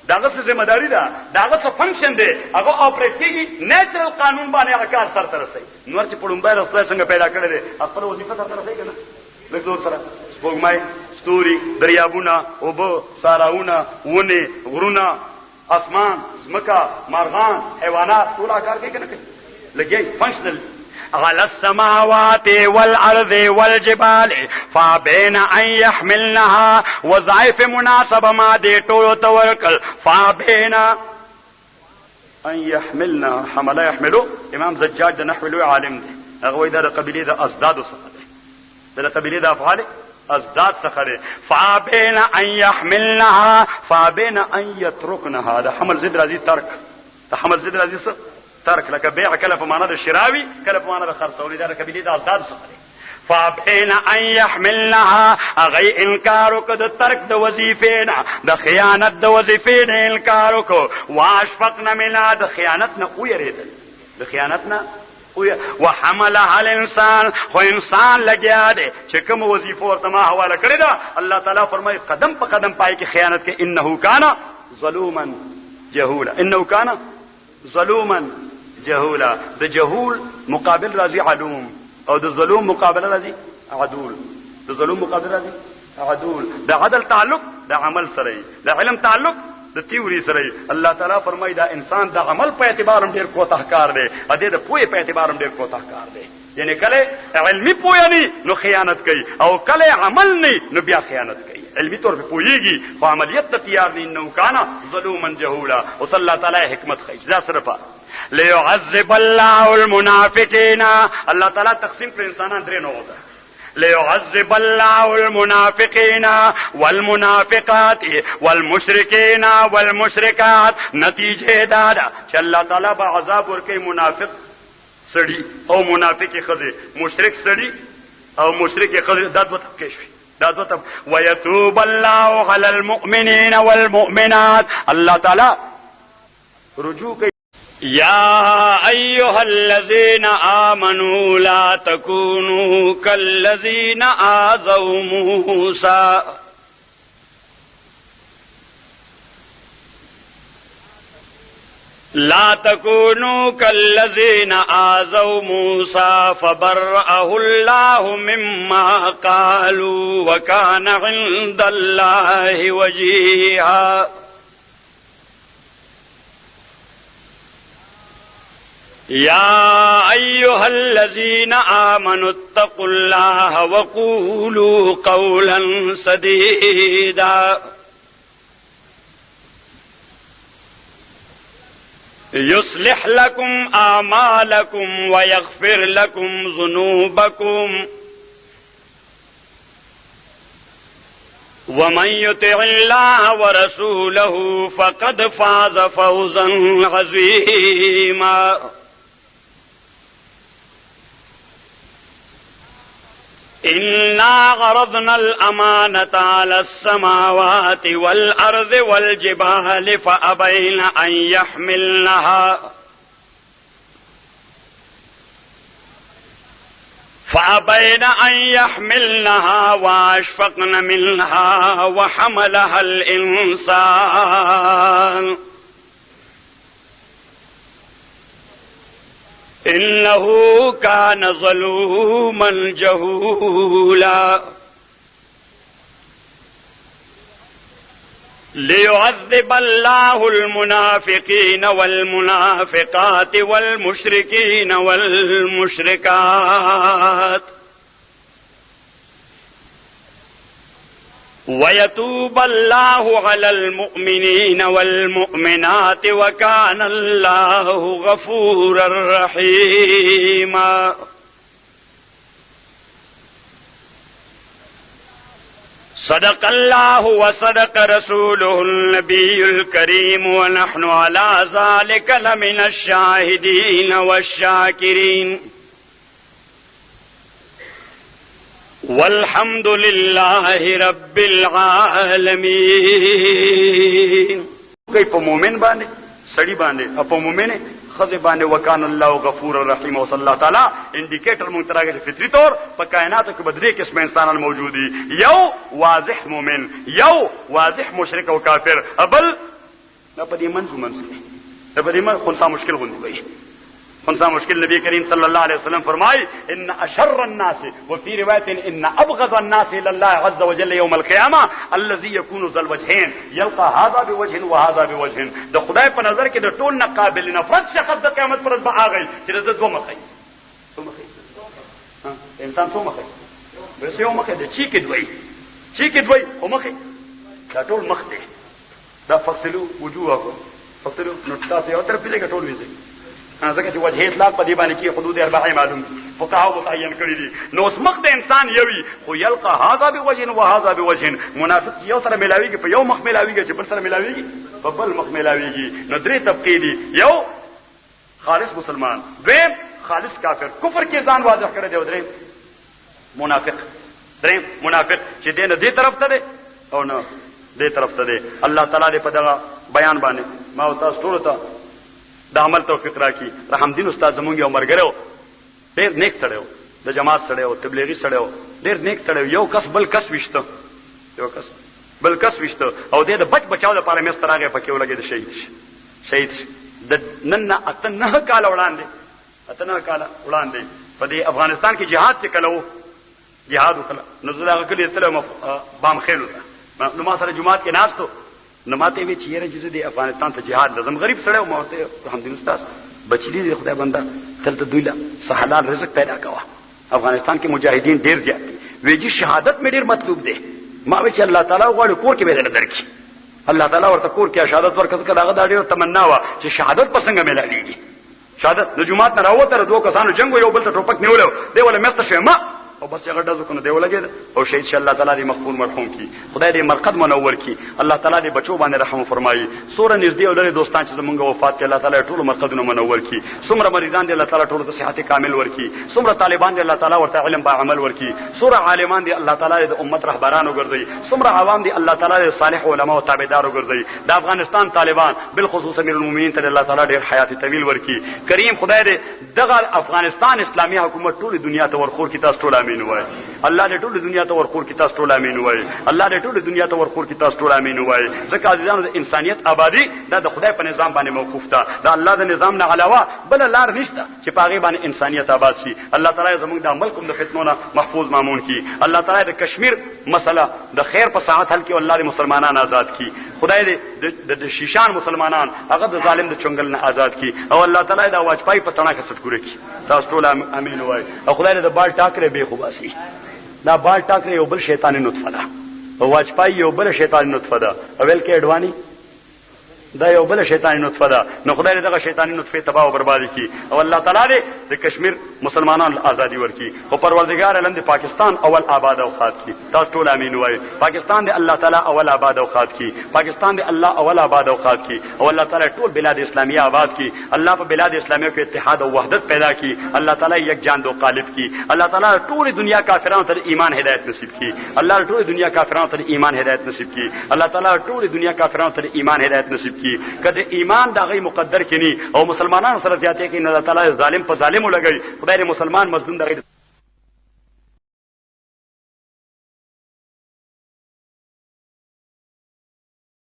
Speaker 1: داغه څه ذمہ داری ده داغه څه فنکشن ده هغه اپریټ کیږي نیچرل قانون باندې هغه کار سره ترسي نور چې پړمبای رسول څنګه پیدا کړل دي خپل وظیفه سره ترسي کنه لکه سره سپوږمۍ ستوري دریابونه اوبه ساراونه ونه غرونه اسمان زمکا مارغان حیوانات ټول کار کوي کنه لګي فنکشنل على السماوات والارض والجبال فابين ان يحملنها وظائف مناسبه ما دي ټول توکل فابين ان يحملنا حمل يحملوا امام زجاج د نحو له عالم دی هغه د قبيله د ازداد څخه دی د قبيله د افعال ازداد څخه دی فابين ان يحملنها فابين ان يتركنها دا حمل زد راځي ترک دا حمل زد راځي څه ترک لکه بیع کله په معنا د شراوی کله په معنا د خرڅولې دا قبيله د ازداد څخه دی فابين ان يحملنها اغي انکار کو د ترک د وظیفینا د خیانت د وظیفین انکار کو واشفقنا من د خیانت نه ويریدل د خیانت نه وحملها الانسان خو انسان لګیا دی چې کوم وظیفه ورته ما حواله کړی دا الله تعالی فرمایي قدم په قدم پای کې خیانت کې انه کان ظلوما جهولا انه کان ظلوما جهولا د جهول مقابل راځي علوم او د ظلم مقابله راځي عدول د ظلم مقابله راځي عدول د عدل تعلق د عمل سره د علم تعلق د تیوري سره الله تعالی فرمایي دا انسان د عمل په اعتبار هم ډیر کوتاهکار دی ا دې د پوهې په اعتبار هم ډیر کوتاهکار دی یعنی کله علمي پوهه نه نو خیانت کوي او کله عمل نه نو بیا خیانت کوي علمي طور په پوهیږي خو عملیت ته تیار نه انه کان ظلوما جهولا او صلی الله تعالی حکمت خی دا صرفه ليعذب الله المنافقين الله تعالی تقسیم پر انسانان درې نوع ده ليعذب الله المنافقين والمنافقات والمشركين والمشركات نتیجه دا ده چې الله تعالی به عذاب ورکړي منافق سړي او منافق خزه مشرک سړي او مشرک خزه دا دوه طبقه شي دا دوه طبقه ويتوب الله على المؤمنين والمؤمنات الله تعالی رجوع کوي يا أيها الذين آمنوا لا تكونوا كالذين آذوا موسى لا تكونوا كالذين آذوا موسى فبرأه الله مما قالوا وكان عند الله وجيها يا أيها الذين آمنوا اتقوا الله وقولوا قولا سديدا يصلح لكم أعمالكم ويغفر لكم ذنوبكم ومن يطع الله ورسوله فقد فاز فوزا عظيما إنا عرضنا الأمانة على السماوات والأرض والجبال فأبين أن يحملنها وأشفقن منها وحملها الإنسان إنه كان ظلوما جهولا ليعذب الله المنافقين والمنافقات والمشركين والمشركات ويتوب الله على المؤمنين والمؤمنات وكان الله غفورا رحيما. صدق الله وصدق رسوله النبي الكريم ونحن على ذلك لمن الشاهدين والشاكرين والحمد لله رب العالمين. کوئی په مومن باندې سړی باندې او په مومنه خزه باندې وکانه الله غفور الرحیم او صلی الله تعالی انډیکیټر مونږ تراګه فطری طور په کائناتو کې بدري قسم انسانان موجود دي، یو واضح مومن، یو واضح مشرک او کافر، ابل نه په دې منځو نه په دې منځ خنثی مشکل غوندي وي. خنثی مشکل نبی کریم صلی الله علیه وسلم فرمای ان اشر الناس وفي روایت ان ابغض الناس الى الله عز وجل يوم القيامه الذي يكون ذو الوجهين يلقى هذا بوجه وهذا بوجه. د خدای په نظر کې د ټول نه قابل نفرت شخص د قیامت پر ورځ به هغه چې د دوه مخې انسان څو مخې بس یو مخې د چی کې دوی او مخې دا ټول مخ دی. دا فصلوا وجوهكم فصلوا نو تاسو یو طرف دې ټول ویځي ځکه چې وجه اطلاق په دې باندې کې حدود 40 معلوم فقهاو متعین کړی دي. نو اوس مخ د انسان یوي خو یلقى هذا بوجه وهذا بوجه. منافق یو سره ملاویږي په یو مخ ملاویږي چې بل سره ملاویږي په بل مخ ملاویږي. نو درې طبقې دي، یو خالص مسلمان، دویم خالص کافر کفر کې ځان واضح کړی دی، او دریم منافق چې دینه دې طرف ته دی او نه دې طرف ته دی. الله تعالی دې په دغه بیان باندې ما او تاسو ټول ته د عمل توفیق راکړي. رحم دین استاد زمونږ یو مرګرو ډېر نیک سړی و، د جماعت سړی و، تبلیغي سړی و، ډېر نیک سړی و. یو کس بل کس وشته او دې د بچاو لپاره مې ستراغه پکې ولګي د شهید د نن نه اته نه کال وړاندې په دې افغانستان کې جهاد چې کلو جهاد وکړه نو زه هغه کلی تل بام خېلو نو ما سره جمعات کې ناستو نو ماته وی چیرې چې د افغانستان ته جهاد لازم غریب سره او ماته الحمدلله استاد بچلی دی خدای بنده تلته دوی له حلال رزق پیدا کوا. افغانستان کې مجاهدین ډیر زیات دي، ویجی شهادت مې ډیر مطلوب دی. ما وی چې الله تعالی غواړي کور کې به درکړي، الله تعالی ورته کور کې شهادت ورکړه. هغه دا ډیر تمنا وا چې شهادت پسنګ ملاليږي. شهادت د جمعات نه راوته دوه کسانو جنگ یو بل ته ټوپک نیولو دی ولا مست شمه او بس هغه دزو کنه دی ولګید او شهید ش الله تعالی دې مغفور مرحوم کی، خدای دې مرقد منور کی، الله تعالی دې بچو باندې رحم فرمایي. سوره نږدې او لري دوستان چې زمونږ وفات کې الله تعالی ټول مرقدونه منور کی. څومره مریضان دې الله تعالی ټول ته صحت کامل ورکی، څومره طالبان دې الله تعالی ورته علم با عمل ورکی، څومره عالمان دې الله تعالی دې امت رهبرانو ګرځي، څومره عوام دې الله تعالی دې صالح علما او تابعدارو ګرځي. د افغانستان طالبان بالخصوص امیر المؤمنین ته الله تعالی ډېر حیات طویل ورکی. کریم خدای دې دغه افغانستان اسلامي حکومت ټول دنیا ته ورخور کی. تاسو ټول امین وایي. الله دې ټول دنیا ته ورخور کی. تاسو ټول امین وایي. الله دې ټول دنیا ته ورخور کی. تاسو ټول امین وایي. ځکه عزیزانو د انسانیت آبادی دا د خدای په نظام باندې موقوف ده. دا الله د نظام نه علاوه بل لار نشته چې په هغه باندې انسانیت آباد شي. الله تعالی زموږ د عمل کوم د فتنو نه محفوظ مامون کی. الله تعالی د کشمیر مسله د خیر په ساعت حل کې الله دې مسلمانان آزاد کی. خدای دې د شیشان مسلمانان هغه د ظالم د چنگل نه آزاد کی. او الله تعالی دا واجپای په تڼاکه سټکوره کی. تاسو ټول امین وایي. او خدای دې د بال ټاکره به خوباسي. دا بال ټاکره یو بل شیطانی نطفه ده او واجپای یو بل شیطانی نطفه ده. او ول کې اډوانی دا یو بل شیطانی نطفه ده. نو خدای دغه شیطانی نطفه تباہ او برباد کی او الله تعالی دې د کشمیر مسلمانانو ازادي ورکي او پروردگار علم د پاکستان اول آباد او خاد کی. تاسو ټول امين وایي پاکستان دې الله تعالی اول آباد او خاد کی. پاکستان دې الله اول آباد او خاد کی او الله تعالی ټول بلاد اسلامیه آباد کی. الله په بلاد اسلامیه کې اتحاد او وحدت پیدا کی. الله تعالی یک جان دو غالب کی. الله تعالی ټول دنیا کافرانو ته ایمان هدایت نصیب کی. الله ټول دنیا کافرانو ته ایمان هدایت نصیب کی. الله تعالی ټول دنیا کافرانو ته ایمان هدایت نصیب کی. کله ایمان دا غي مقدر کینی او مسلمانانو سره زیاتې کې نه الله تعالی ظالم په ظالمو لګي. خدای دې مسلمان مظلوم دغه